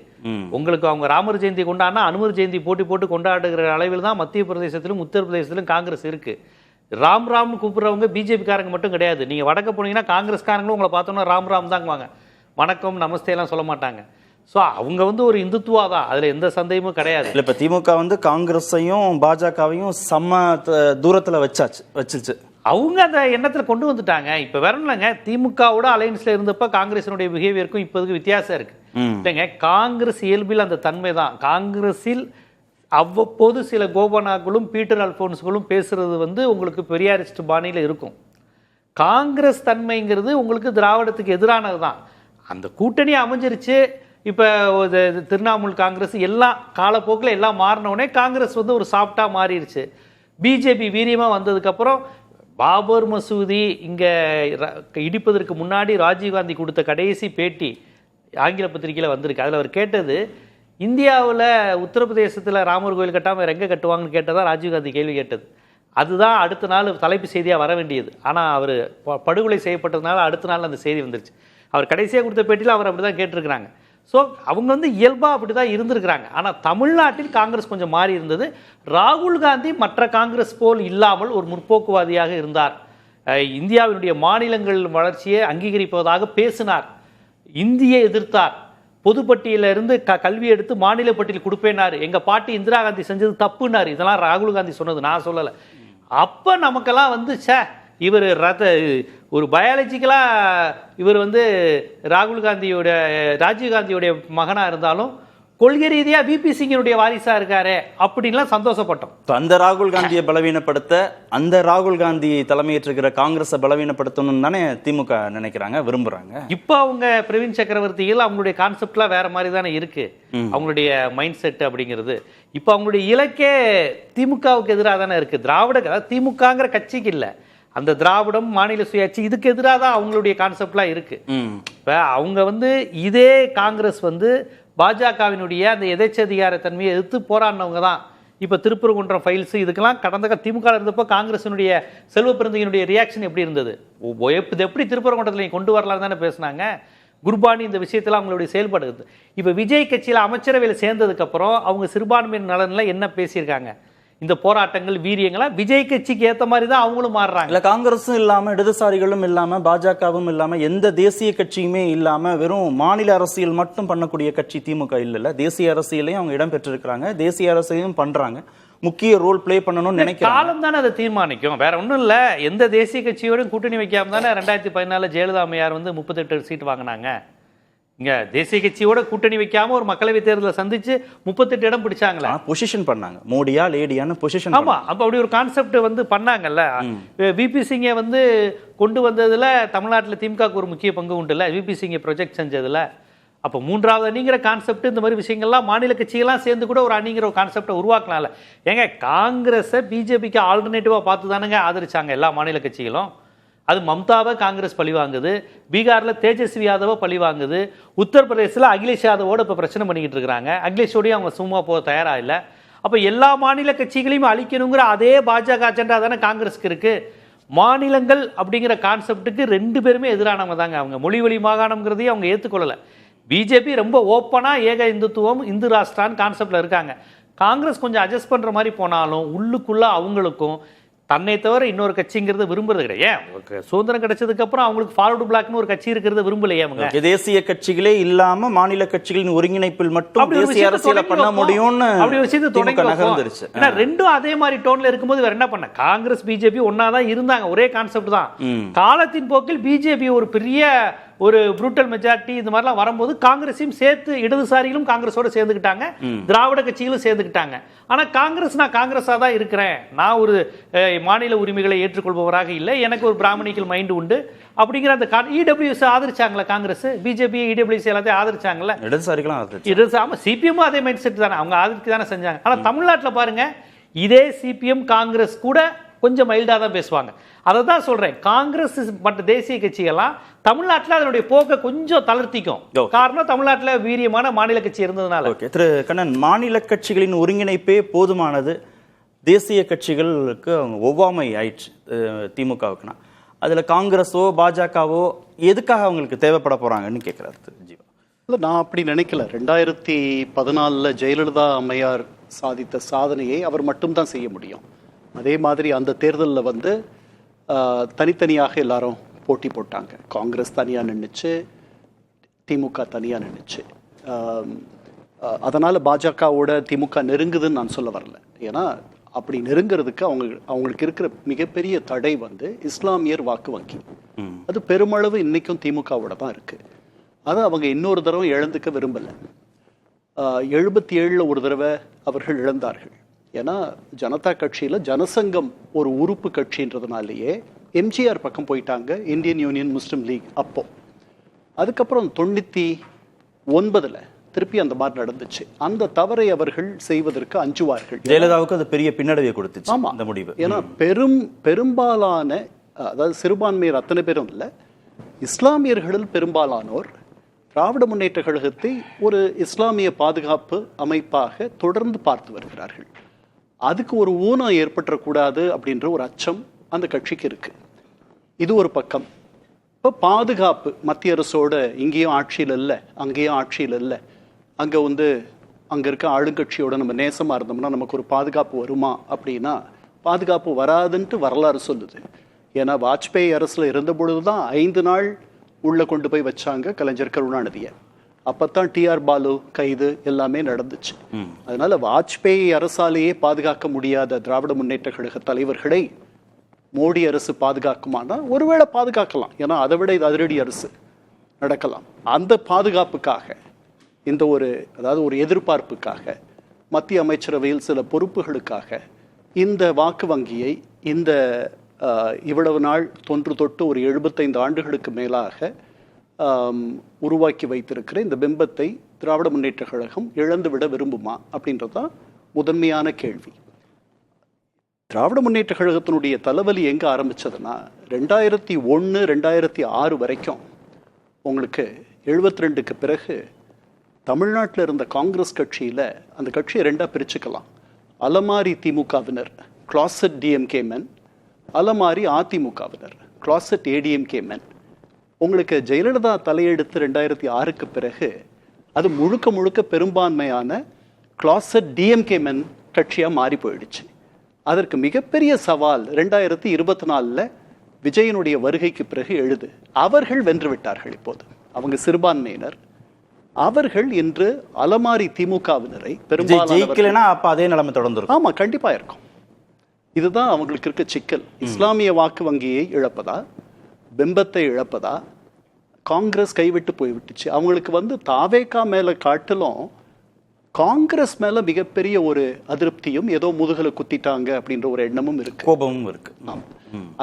உங்களுக்கு அவங்க ராமர் ஜெயந்தி கொண்டாடினா அனுமர் ஜெயந்தி போட்டு கொண்டாடுகிற அளவில் தான் மத்திய பிரதேசத்திலும் உத்தரப்பிரதேசத்திலும் காங்கிரஸ் இருக்கு. ராம்னு கூப்பிடுறவங்க பிஜேபி காரங்க மட்டும் கிடையாது. நீங்க வடக்க போனீங்கன்னா காங்கிரஸ்காரங்களும் உங்களை பார்த்தோம்னா ராம் தாங்குவாங்க, வணக்கம் நமஸ்தே எல்லாம் சொல்ல மாட்டாங்க. ஸோ அவங்க வந்து ஒரு இந்துத்துவா தான், அதுல எந்த சந்தேகமும் கிடையாது. இல்ல, இப்ப திமுக வந்து காங்கிரஸையும் பாஜகவையும் சம தூரத்துல வச்சிருச்சு. அவங்க அந்த எண்ணத்துல கொண்டு வந்துட்டாங்க. இப்ப வேற இல்லைங்க, திமுகவோட அலையன்ஸ்ல இருந்தப்ப காங்கிரசினுடைய பிஹேவியருக்கும் இப்போதுக்கு வித்தியாசம் இருக்கு. இல்லைங்க, காங்கிரஸ் இயல்பில் அந்த தன்மை தான். காங்கிரஸில் அவ்வப்போது சில கோபனாக்களும் பீட்டர் அல்போன்ஸ்களும் பேசுறது வந்து உங்களுக்கு பெரியாரிஸ்ட் பாணியில இருக்கும். காங்கிரஸ் தன்மைங்கிறது உங்களுக்கு திராவிடத்துக்கு எதிரானது தான். அந்த கூட்டணி அமைஞ்சிருச்சு. இப்போ திரிணாமுல் காங்கிரஸ் எல்லாம் காலப்போக்கில் எல்லாம் மாறினோடனே காங்கிரஸ் வந்து ஒரு சாஃப்டாக மாறிடுச்சு. பிஜேபி வீரியமாக வந்ததுக்கப்புறம் பாபர் மசூதி இங்கே இடிப்பதற்கு முன்னாடி ராஜீவ்காந்தி கொடுத்த கடைசி பேட்டி ஆங்கில பத்திரிகையில் வந்திருக்கு. அதில் அவர் கேட்டது, இந்தியாவில் உத்தரப்பிரதேசத்தில் ராமர் கோயில் கட்டாமல் வேறு எங்கே கட்டுவாங்கன்னு கேட்டதான் ராஜீவ்காந்தி கேள்வி கேட்டது. அதுதான் அடுத்த நாள் தலைப்பு செய்தியாக வர வேண்டியது. ஆனால் அவர் படுகொலை செய்யப்பட்டதுனால அடுத்த நாள் அந்த செய்தி வந்துருச்சு. அவர் கடைசியாக கொடுத்த பேட்டியில் அவர் அப்படி தான் கேட்டிருக்கிறாங்க. ஸோ அவங்க வந்து இயல்பாக அப்படி தான் இருந்திருக்கிறாங்க. ஆனால் தமிழ்நாட்டில் காங்கிரஸ் கொஞ்சம் மாறி இருந்தது. ராகுல் காந்தி மற்ற காங்கிரஸ் போல் இல்லாமல் ஒரு முற்போக்குவாதியாக இருந்தார். இந்தியாவினுடைய மாநிலங்கள் வளர்ச்சியை அங்கீகரிப்பதாக பேசினார், இந்தியை எதிர்த்தார், பொதுப்பட்டியலிருந்து கல்வி எடுத்து மாநில பட்டியல் கொடுப்பேனார், எங்கள் பாட்டி இந்திரா காந்தி செஞ்சது தப்புனார். இதெல்லாம் ராகுல் காந்தி சொன்னது, நான் சொல்லலை. அப்போ நமக்கெல்லாம் வந்து இவர் ஒரு பயாலஜிக்கலாக இவர் வந்து ராஜீவ் காந்தியோடைய மகனாக இருந்தாலும் கொள்கை ரீதியாக விபி சிங்கினுடைய வாரிசா இருக்காரு அப்படின்லாம் சந்தோஷப்பட்டோம். அந்த ராகுல் காந்தியை பலவீனப்படுத்த, அந்த ராகுல் காந்தி தலைமையேற்றுகிற காங்கிரஸை பலவீனப்படுத்தணும்னு தானே திமுக நினைக்கிறாங்க, விரும்புறாங்க. இப்போ அவங்க பிரவீன் சக்கரவர்த்திகள் அவங்களுடைய கான்செப்ட்லாம் வேற மாதிரி தானே இருக்கு, அவங்களுடைய மைண்ட் செட் அப்படிங்கிறது. இப்போ அவங்களுடைய இலக்கே திமுகவுக்கு எதிராக தானே இருக்கு. திமுகங்கிற கட்சிக்கு இல்லை, அந்த திராவிடம் மாநில சுயாட்சி இதுக்கு எதிராக தான் அவங்களுடைய கான்செப்ட்லாம் இருக்கு. இப்போ அவங்க வந்து இதே காங்கிரஸ் வந்து பாஜகவினுடைய அந்த எதேச்சதிகார தன்மையை எதிர்த்து போராடினவங்க தான். இப்போ திருப்பரங்குன்றம் ஃபைல்ஸ் இதுக்கெல்லாம் கடந்த திமுக இருந்தப்போ காங்கிரஸினுடைய செல்வ பெருந்தகையினுடைய ரியாக்ஷன் எப்படி இருந்தது? எப்படி திருப்பரங்குன்றத்தில் கொண்டு வரலாம் தானே பேசினாங்க. குர்பானி இந்த விஷயத்தில் அவங்களுடைய செயல்படுது. இப்போ விஜய் கட்சியில் அமைச்சரவையில் சேர்ந்ததுக்கப்புறம் அவங்க சிறுபான்மையின் நலனில் என்ன பேசியிருக்காங்க, இந்த போராட்டங்கள் வீரியங்களா விஜய் கட்சிக்கு ஏற்ற மாதிரி தான் அவங்களும் மாறுறாங்க. இல்ல காங்கிரஸும் இல்லாம இடதுசாரிகளும் இல்லாம பாஜகவும் இல்லாம எந்த தேசிய கட்சியுமே இல்லாம வெறும் மாநில அரசியல் மட்டும் பண்ணக்கூடிய கட்சி திமுக இல்ல. தேசிய அரசியலையும் அவங்க இடம் பெற்றிருக்கிறாங்க, தேசிய அரசியலையும் பண்றாங்க, முக்கிய ரோல் பிளே பண்ணணும்னு நினைக்கிறேன். காலம் தானே அதை தீர்மானிக்கும், வேற ஒன்றும் இல்லை. எந்த தேசிய கட்சியோடும் கூட்டணி வைக்காம தானே 2014 ஜெயலலிதா அம்மையார் வந்து 38 சீட் வாங்கினாங்க. இங்க தேசிய கட்சியோட கூட்டணி வைக்காம ஒரு மக்களவை தேர்தலை சந்திச்சு 38 இடம் பிடிச்சாங்களா, பொசிஷன் பண்ணாங்க, மோடியா லேடியான்னு பொசிஷன். ஆமா, அப்ப அப்படி ஒரு கான்செப்ட் வந்து பண்ணாங்கல்ல. விபி சிங்கை வந்து கொண்டு வந்ததுல தமிழ்நாட்டில் திமுக ஒரு முக்கிய பங்கு உண்டு இல்ல, விபி சிங்கை ப்ரொஜெக்ட் செஞ்சதுல. அப்போ மூன்றாவது அணிங்கிற கான்செப்ட் இந்த மாதிரி விஷயங்கள்லாம் மாநில கட்சிகள்லாம் சேர்ந்து கூட ஒரு அணிங்கிற ஒரு கான்செப்டை உருவாக்கலாம்ல. ஏங்க காங்கிரஸை பிஜேபிக்கு ஆல்டர்னேட்டிவா பார்த்து தானுங்க ஆதரிச்சாங்க எல்லா மாநில கட்சிகளும். அது மம்தாவை காங்கிரஸ் பழி வாங்குது, பீகாரில் தேஜஸ்வி யாதவை பழி வாங்குது, உத்தரப்பிரதேசில் அகிலேஷ் யாதவோட இப்போ பிரச்சனை பண்ணிக்கிட்டு இருக்கிறாங்க. அகிலேஷோடையும் அவங்க சும்மா போக தயாராக இல்லை. அப்போ எல்லா மாநில கட்சிகளையும் அழிக்கணுங்கிற அதே பாஜக அஜெண்டா தானே காங்கிரஸுக்கு இருக்கு. மாநிலங்கள் அப்படிங்கிற கான்செப்டுக்கு ரெண்டு பேருமே எதிரானவங்க தாங்க. அவங்க மொழி வழி மாகாணம்ங்கிறதையும் அவங்க ஏற்றுக்கொள்ளலை. பிஜேபி ரொம்ப ஓப்பனாக ஏக இந்துத்துவம் இந்து ராஷ்டிரான்னு கான்செப்டில் இருக்காங்க. காங்கிரஸ் கொஞ்சம் அட்ஜஸ்ட் பண்ணுற மாதிரி போனாலும் உள்ளுக்குள்ளே அவங்களுக்கும் தன்னை தவிர இன்னொரு கட்சிங்கிறது விரும்புறது கிடையாது. சுதந்திரம் கிடைச்சதுக்கு அப்புறம் அவங்களுக்கு ஃபார்வர்டு பிளாக்னு ஒரு கட்சி இருக்கிறது விரும்பலையே. அவங்க தேசிய கட்சிகளே இல்லாம மாநில கட்சிகளின் ஒருங்கிணைப்பில் மட்டும் தேசிய அரசியலை பண்ண முடியும்னு அப்படி விஷயத்தை தொடங்கி நகர்ந்துருச்சு. ஏன்னா ரெண்டும் அதே மாதிரி டோன்ல இருக்கும்போது வேற என்ன பண்ண, காங்கிரஸ் பிஜேபி ஒன்னாதான் இருந்தாங்க, ஒரே கான்செப்ட் தான். காலத்தின் போக்கில் பிஜேபி ஒரு பெரிய ஒரு புரூட்டல் மெஜாரிட்டி இந்த மாதிரிலாம் வரும்போது காங்கிரஸையும் சேர்த்து இடதுசாரிகளும் காங்கிரஸோட சேர்ந்துக்கிட்டாங்க, திராவிட கட்சிகளும் சேர்ந்துக்கிட்டாங்க. ஆனால் காங்கிரஸ் நான் காங்கிரஸாக தான் இருக்கிறேன், நான் ஒரு மாநில உரிமைகளை ஏற்றுக்கொள்பவராக இல்லை, எனக்கு ஒரு பிராமணிக்கல் மைண்டு உண்டு அப்படிங்கிற அந்த இடபிள்யூஎஸ் ஆதரிச்சாங்களா காங்கிரஸ், பிஜேபி இடபிள்யூஎஸ் எல்லாத்தையும் ஆதரிச்சாங்களா, இடதுசாரி சிபிஎம் அதே மைண்ட் செட் தானே, அவங்க ஆதரித்து தானே செஞ்சாங்க. ஆனால் தமிழ்நாட்டில் பாருங்க, இதே சிபிஎம் காங்கிரஸ் கூட கொஞ்சம் மைல்டாக தான் பேசுவாங்க. அதை தான் சொல்றேன், காங்கிரஸ் மற்ற தேசிய கட்சிகள்லாம் தமிழ்நாட்டில் அதனுடைய போக்கை கொஞ்சம் தளர்த்திக்கும். காரணம் தமிழ்நாட்டில் வீரியமான மாநில கட்சி இருந்ததுனால. திரு கண்ணன், மாநில கட்சிகளின் ஒருங்கிணைப்பே போதுமானது, தேசிய கட்சிகளுக்கு ஒவ்வாமை ஆயிடுச்சு திமுகவுக்குனா, அதுல காங்கிரஸோ பாஜகவோ எதுக்காக அவங்களுக்கு தேவைப்பட போறாங்கன்னு கேட்கிறாரு ஜீவா. இல்லை, நான் அப்படி நினைக்கல. 2014 ஜெயலலிதா அம்மையார் சாதித்த சாதனையை அவர் மட்டும்தான் செய்ய முடியும். அதே மாதிரி அந்த தேர்தலில் வந்து தனித்தனியாக எல்லாரும் போட்டி போட்டாங்க. காங்கிரஸ் தனியாக நின்றுச்சு, திமுக தனியாக நின்றுச்சு. அதனால் பாஜகவோட திமுக நெருங்குதுன்னு நான் சொல்ல வரல. ஏன்னா அப்படி நெருங்கிறதுக்கு அவங்களுக்கு இருக்கிற மிகப்பெரிய தடை வந்து இஸ்லாமியர் வாக்கு வங்கி. அது பெருமளவு இன்னைக்கும் திமுகவோட தான் இருக்குது. அதை அவங்க இன்னொரு தடவை இழந்துக்க விரும்பலை. 77 ஒரு தடவை அவர்கள் இழந்தார்கள். ஏன்னா ஜனதா கட்சியில் ஜனசங்கம் ஒரு உறுப்பு கட்சின்றதுனாலேயே எம்ஜிஆர் பக்கம் போயிட்டாங்க, இந்தியன் யூனியன் முஸ்லீம் லீக். அப்போ அதுக்கப்புறம் 99 திருப்பி அந்த மாதிரி நடந்துச்சு. அந்த தவறை அவர்கள் செய்வதற்கு அஞ்சுவார்கள். ஜெயலலிதாவுக்கு அது பெரிய பின்னடைவை கொடுத்துச்சு அந்த முடிவு. ஏன்னா பெரும்பாலான, அதாவது சிறுபான்மையர் அத்தனை பேரும் இல்லை, இஸ்லாமியர்களில் பெரும்பாலானோர் திராவிட முன்னேற்ற கழகத்தை ஒரு இஸ்லாமிய பாதுகாப்பு அமைப்பாக தொடர்ந்து பார்த்து வருகிறார்கள். அதுக்கு ஒரு ஊனம் ஏற்பட்டுறக்கூடாது அப்படின்ற ஒரு அச்சம் அந்த கட்சிக்கு இருக்கு. இது ஒரு பக்கம். இப்போ பாதுகாப்பு, மத்திய அரசோட இங்கேயும் ஆட்சியில் இல்லை, அங்கேயும் ஆட்சியில் இல்லை, அங்கே வந்து அங்கே இருக்க ஆளுங்கட்சியோட நம்ம நேசமாக இருந்தோம்னா நமக்கு ஒரு பாதுகாப்பு வருமா அப்படின்னா பாதுகாப்பு வராதுன்ட்டு வரலாறு சொல்லுது. ஏன்னா வாஜ்பேயி அரசில் இருந்த பொழுது தான் 5 நாள் உள்ளே கொண்டு போய் வச்சாங்க கலைஞர் கருணாநிதியை. அப்பத்தான் டிஆர் பாலு கைது எல்லாமே நடந்துச்சு. அதனால வாஜ்பேயி அரசாலேயே பாதுகாக்க முடியாத திராவிட முன்னேற்ற கழக தலைவர்களை மோடி அரசு பாதுகாக்குமானா ஒருவேளை பாதுகாக்கலாம். ஏன்னா அதை விட இது அதிரடி அரசு நடக்கலாம். அந்த பாதுகாப்புக்காக, இந்த அதாவது ஒரு எதிர்பார்ப்புக்காக, மத்திய அமைச்சரவையில் சில பொறுப்புகளுக்காக இந்த வாக்கு வங்கியை இந்த இவ்வளவு நாள் தொன்று தொட்டு ஒரு 75 ஆண்டுகளுக்கு மேலாக உருவாக்கி வைத்திருக்கிற இந்த பிம்பத்தை திராவிட முன்னேற்ற கழகம் இழந்துவிட விரும்புமா அப்படின்றதான் முதன்மையான கேள்வி. திராவிட முன்னேற்ற கழகத்தினுடைய தலைவலி எங்கே ஆரம்பிச்சதுன்னா 2001 2006 வரைக்கும் உங்களுக்கு 72க்கு பிறகு தமிழ்நாட்டில் இருந்த காங்கிரஸ் கட்சியில் அந்த கட்சியை 2ஆக பிரிச்சுக்கலாம். அலமாரி திமுகவினர், கிளாசட் டிஎம்கே மென், அலமாரி அதிமுகவினர், கிளாசட் ஏடிஎம்கே மென். உங்களுக்கு ஜெயலலிதா தலையெடுத்து 2006க்கு பிறகு அது முழுக்க முழுக்க பெரும்பான்மையான கிளாசட் டிஎம்கே மென் கட்சியாக மாறி போயிடுச்சு. அதற்கு மிகப்பெரிய சவால் 2024 விஜயனுடைய வருகைக்கு பிறகு எழுது. அவர்கள் வென்று விட்டார்கள். இப்போது அவங்க சிறுபான்மையினர். அவர்கள் இன்று அலமாரி திமுகவினரை ஜெயிக்கலைன்னா அப்ப அதே நிலைமை தொடர்ந்து. ஆமா, கண்டிப்பா இருக்கும். இதுதான் அவங்களுக்கு இருக்க சிக்கல். இஸ்லாமிய வாக்கு வங்கியை இழப்பதா, பிம்பத்தை இழப்பதா, காங்கிரஸ் கைவிட்டு போய்விட்டுச்சு. அவங்களுக்கு தாவேகா மேல காட்டிலும் காங்கிரஸ் மேல மிகப்பெரிய ஒரு அதிருப்தியும், ஏதோ முதுகலை குத்திட்டாங்க அப்படின்ற ஒரு எண்ணமும் இருக்கு, கோபமும் இருக்கு.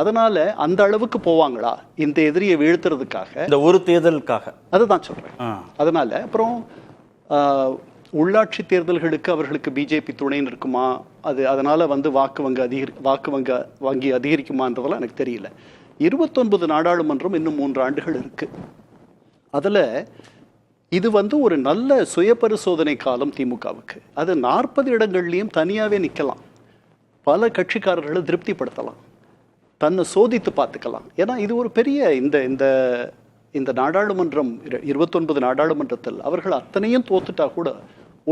அதனால அந்த அளவுக்கு போவாங்களா இந்த எதிரியை வீழ்த்துறதுக்காக, இந்த ஒரு தேர்தலுக்காக? அதுதான் சொல்றேன். அதனால அப்புறம் உள்ளாட்சி தேர்தல்களுக்கு அவர்களுக்கு பிஜேபி துணைன்னு இருக்குமா, அதனால வாக்கு வங்கி அதிகரிக்குமான்றதெல்லாம் எனக்கு தெரியல. 29 நாடாளுமன்றம் இன்னும் 3 ஆண்டுகள் இருக்கு. அதுல இது ஒரு நல்ல சுய பரிசோதனை காலம் திமுகவுக்கு. அது 40 இடங்கள்லையும் தனியாவே நிக்கலாம், பல கட்சிக்காரர்களை திருப்திப்படுத்தலாம், தன்னை சோதித்து பார்த்துக்கலாம். ஏன்னா இது ஒரு பெரிய இந்த நாடாளுமன்றம் 29 நாடாளுமன்றத்தில் அவர்கள் அத்தனையும் தோத்துட்டா கூட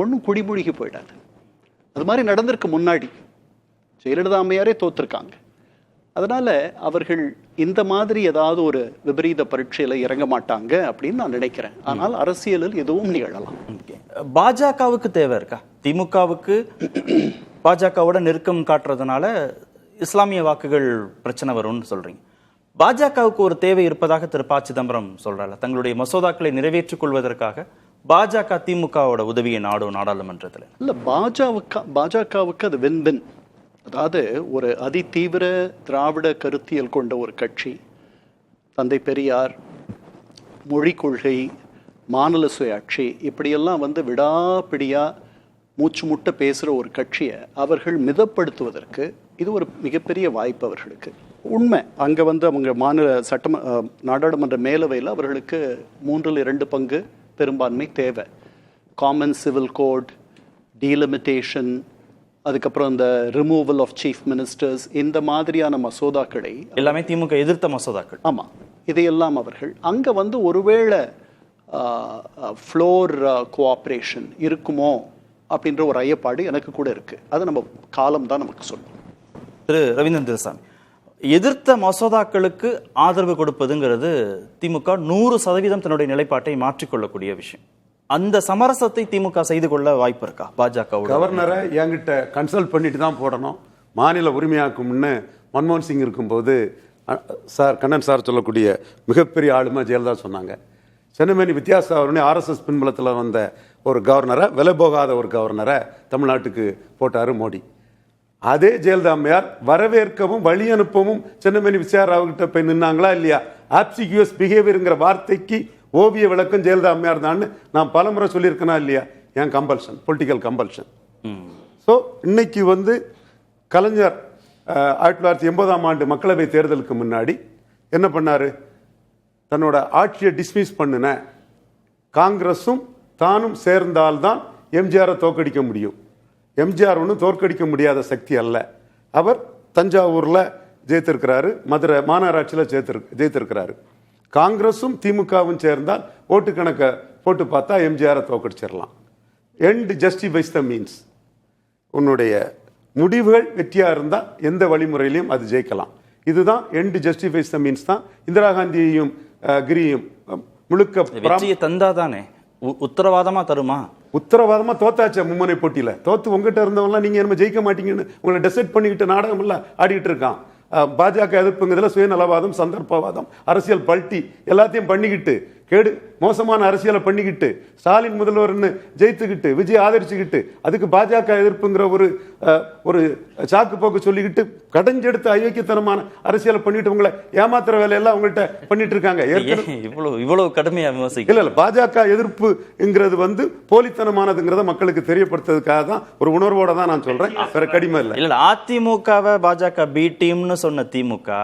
ஒன்றும் குடிமூழ்கி போயிடாது. அது மாதிரி நடந்திருக்கு முன்னாடி. ஜெயலலிதா அம்மையாரே தோத்துருக்காங்க. அதனால அவர்கள் இந்த மாதிரி ஏதாவது ஒரு விபரீத பரீட்சையில இறங்க மாட்டாங்க அப்படின்னு நான் நினைக்கிறேன். ஆனால் அரசியலில் எதுவும் நிகழலாம். பாஜகவுக்கு தேவை இருக்கா? திமுகவுக்கு பாஜகவோட நெருக்கம் காட்டுறதுனால இஸ்லாமிய வாக்குகள் பிரச்சனை வரும்னு சொல்றீங்க. பாஜகவுக்கு ஒரு தேவை இருப்பதாக திரு ப. சிதம்பரம் சொல்றாங்க. தங்களுடைய மசோதாக்களை நிறைவேற்றிக் கொள்வதற்காக பாஜக திமுகவோட உதவியை நாடும் நாடாளுமன்றத்தில். இல்ல, பாஜகவுக்கு அது வின். அதாவது ஒரு அதிதீவிர திராவிட கருத்தியல் கொண்ட ஒரு கட்சி, தந்தை பெரியார், மொழி கொள்கை, மாநில சுயாட்சி, இப்படியெல்லாம் விடாப்பிடியா மூச்சு முட்டை பேசுகிற ஒரு கட்சியை அவர்கள் மிதப்படுத்துவதற்கு இது ஒரு மிகப்பெரிய வாய்ப்பு அவர்களுக்கு. உண்மை, அங்கே அவங்க மாநில நாடாளுமன்ற மேலவையில் அவர்களுக்கு 3/2 பங்கு பெரும்பான்மை தேவை. காமன் சிவில் கோட், டீலிமிட்டேஷன், அதுக்கப்புறம் இந்த ரிமூவல் ஆஃப் சீஃப் மினிஸ்டர்ஸ், இந்த மாதிரியான மசோதாக்களை எல்லாமே திமுக எதிர்த்த மசோதாக்கள். ஆமாம், இதையெல்லாம் அவர்கள் அங்கே ஒருவேளை ஃப்ளோர் கோஆப்ரேஷன் இருக்குமோ அப்படின்ற ஒரு ஐயப்பாடு எனக்கு கூட இருக்கு. அது நம்ம காலம் தான் நமக்கு சொல்லும். திரு ரவீந்திரன் துரைசாமி, எதிர்த்த மசோதாக்களுக்கு ஆதரவு கொடுப்பதுங்கிறது திமுக 100% தன்னுடைய நிலைப்பாட்டை மாற்றிக்கொள்ளக்கூடிய விஷயம். அந்த சமரசத்தை திமுக செய்து கொள்ள வாய்ப்பு இருக்கா? பாஜக கவர்னரை என்கிட்ட கன்சல்ட் பண்ணிட்டு தான் போடணும். மாநில உரிமையாக்கும்னு மன்மோகன் சிங் இருக்கும்போது சார் கண்ணன் சார் சொல்லக்கூடிய மிகப்பெரிய ஆளுமை ஜெயலலிதா சொன்னாங்க. சென்னமேனி வித்யாசாகரனே ஆர்எஸ்எஸ் பின்புலத்தில் வந்த ஒரு கவர்னரை, விலை போகாத ஒரு கவர்னரை தமிழ்நாட்டுக்கு போட்டார் மோடி. அதே ஜெயலலிதா அம்மையார் வரவேற்கவும் வழி அனுப்பவும் சென்னமேனி வித்யாசாகர்கிட்ட போய் நின்னாங்களா இல்லையா? ஆப்சிக்யூஸ் பிஹேவியருங்கிற வார்த்தைக்கு ஓவிய விளக்கம் ஜெயலலிதா அம்மையார் தான் நான் பலமுறை சொல்லியிருக்கேனா இல்லையா? என் கம்பல்ஷன், பொலிட்டிக்கல் கம்பல்ஷன். ஸோ இன்னைக்கு கலைஞர் 1980ஆம் ஆண்டு மக்களவை தேர்தலுக்கு முன்னாடி என்ன பண்ணாரு? தன்னோட ஆட்சியை டிஸ்மிஸ் பண்ணின காங்கிரஸும் தானும் சேர்ந்தால்தான் எம்ஜிஆரை தோற்கடிக்க முடியும். எம்ஜிஆர் ஒன்றும் தோற்கடிக்க முடியாத சக்தி அல்ல. அவர் தஞ்சாவூர்ல ஜெயித்திருக்கிறாரு, மதுரை மாநகராட்சியில் ஜெயித்திருக்கிறாரு. காங்கிரஸும் திமுகவும் சேர்ந்தால் ஓட்டு கணக்கை போட்டு பார்த்தா எம்ஜிஆரை தோற்கடிச்சிடலாம். End justifies the means. உன்னுடைய முடிவுகள் வெற்றியா இருந்தால் எந்த வழிமுறையிலையும் அது ஜெயிக்கலாம். இதுதான் எண்ட் ஜஸ்டிஃபைஸ் த மீன்ஸ் தான். இந்திரா காந்தியையும் கிரியும் முழுக்க வெற்றியை தந்தாதானே உத்தரவாதமா தருமா? உத்தரவாதமா தோத்தாச்ச மும்முனை போட்டியில தோத்து உங்ககிட்ட இருந்தவங்களாம் நீங்க என்ன ஜெயிக்க மாட்டீங்கன்னு உங்களை டிசைட் பண்ணிக்கிட்டு நாடகம் எல்லாம் ஆடிட்டு இருக்கான். பாஜக எதிர்ப்புங்கிறதுல சுயநலவாதம், சந்தர்ப்பவாதம், அரசியல் பல்ட்டி எல்லாத்தையும் பண்ணிக்கிட்டு மோசமான அரசியலை பண்ணிக்கிட்டு ஸ்டாலின் முதல்வர்னு ஜெயித்துக்கிட்டு விஜய் ஆதரிச்சுக்கிட்டு அதுக்கு பாஜக எதிர்ப்புங்கிற ஒரு சாக்கு போக்கு சொல்லிக்கிட்டு கடைஞ்செடுத்து அயோக்கியத்தனமான அரசியலை பண்ணிட்டு உங்களை ஏமாத்துற வேலையெல்லாம் உங்கள்கிட்ட பண்ணிட்டு இருக்காங்க. இவ்வளவு கடுமையா இல்ல பாஜக எதிர்ப்புங்கிறது போலித்தனமானதுங்கிறத மக்களுக்கு தெரியப்படுத்துறதுக்காக தான் ஒரு உணர்வோட தான் நான் சொல்றேன். வேற கடிமை இல்லை. இல்ல அதிமுகவை பாஜக பி டீம்னு சொன்ன திமுக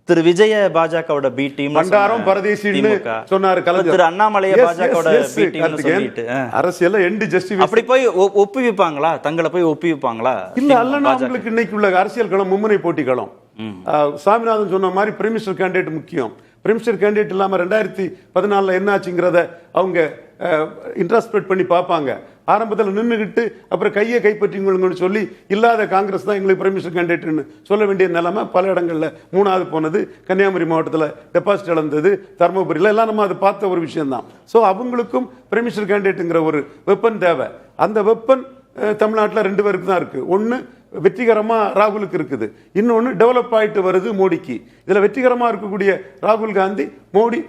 திரு விஜய பாஜகவோட பி டீம் பண்டாரம் பரதேசின்னு சொன்னாரு கலைஞர். திரு அண்ணாமலையை பாஜகவோட பி டீம்னு சொல்லிட்டு அரசியல்ல எண்ட் ஜஸ்டிஃபை அப்படி போய் ஒப்புவிப்பாங்களா? தங்களை போய் ஒப்புவிப்பாங்களா? இல்ல அல்லனா உங்களுக்கு இன்னைக்கு உள்ள அரசியல் களம் மும்முனை போட்டி களம். சாமிநாதன் சொன்ன மாதிரி பிரைம் மினிஸ்டர் கேண்டிடேட் முக்கியம், பிரைம் மினிஸ்டர் கேண்டிடேட் இல்லாமல் 2014 என்ன ஆச்சுங்கிறத அவங்க இன்ட்ராஸ்பெக்ட் பண்ணி பார்ப்பாங்க. ஆரம்பத்தில் நின்றுக்கிட்டு அப்புறம் கையை கைப்பற்றிங்கன்னு சொல்லி இல்லாத காங்கிரஸ் தான் எங்களுக்கு பிரைம் மினிஸ்டர் கேண்டிடேட்னு சொல்ல வேண்டிய நிலைமை பல இடங்களில் 3வது போனது. கன்னியாகுமரி மாவட்டத்தில் டெபாசிட் இழந்தது, தருமபுரியில் எல்லாம் நம்ம அதை பார்த்த ஒரு விஷயம் தான். ஸோ அவங்களுக்கும் பிரைம் மினிஸ்டர் கேண்டிடேட்டுங்கிற ஒரு வெப்பன் தேவை. அந்த வெப்பன் தமிழ்நாட்டில் 2 பேருக்கு தான் இருக்குது. ஒன்று வெற்றிகரமாக ராகுலுக்கு இருக்குது, இன்னொன்று டெவலப் ஆகிட்டு வருது மோடிக்கு. இதில் வெற்றிகரமாக இருக்கக்கூடிய ராகுல் காந்தி மோடி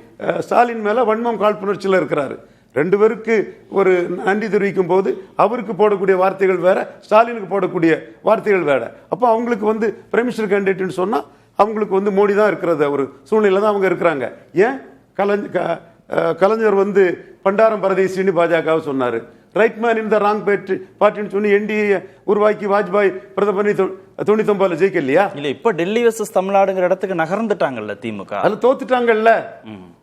ஸ்டாலின் மேலே வன்மம் காழ்ப்புணர்ச்சியில் இருக்கிறாரு. 2 பேருக்கு ஒரு நன்றி தெரிவிக்கும் போது அவருக்கு போடக்கூடிய வார்த்தைகள் வேற, ஸ்டாலினுக்கு போடக்கூடிய வார்த்தைகள் வேற. அப்போ அவங்களுக்கு பிரைம் மினிஸ்டர் கேண்டிடேட்னு சொன்னால் அவங்களுக்கு மோடி தான் இருக்கிறது ஒரு சூழ்நிலை தான் அவங்க இருக்கிறாங்க. ஏன் கலைஞர் பண்டாரம் பரதேசின்னு பாஜகவை சொன்னார். Right man in the wrong பார்ட்டின்னு சொல்லி என்டிஏ உருவாக்கி வாஜ்பாய் பிரதமர் 99 ஜெயிக்க இல்லையா? இல்ல இப்ப டெல்லி வெர்சஸ் தமிழ்நாடுங்கிற இடத்துக்கு நகர்ந்துட்டாங்கல்ல திமுக. அதுல தோத்துட்டாங்கல்ல.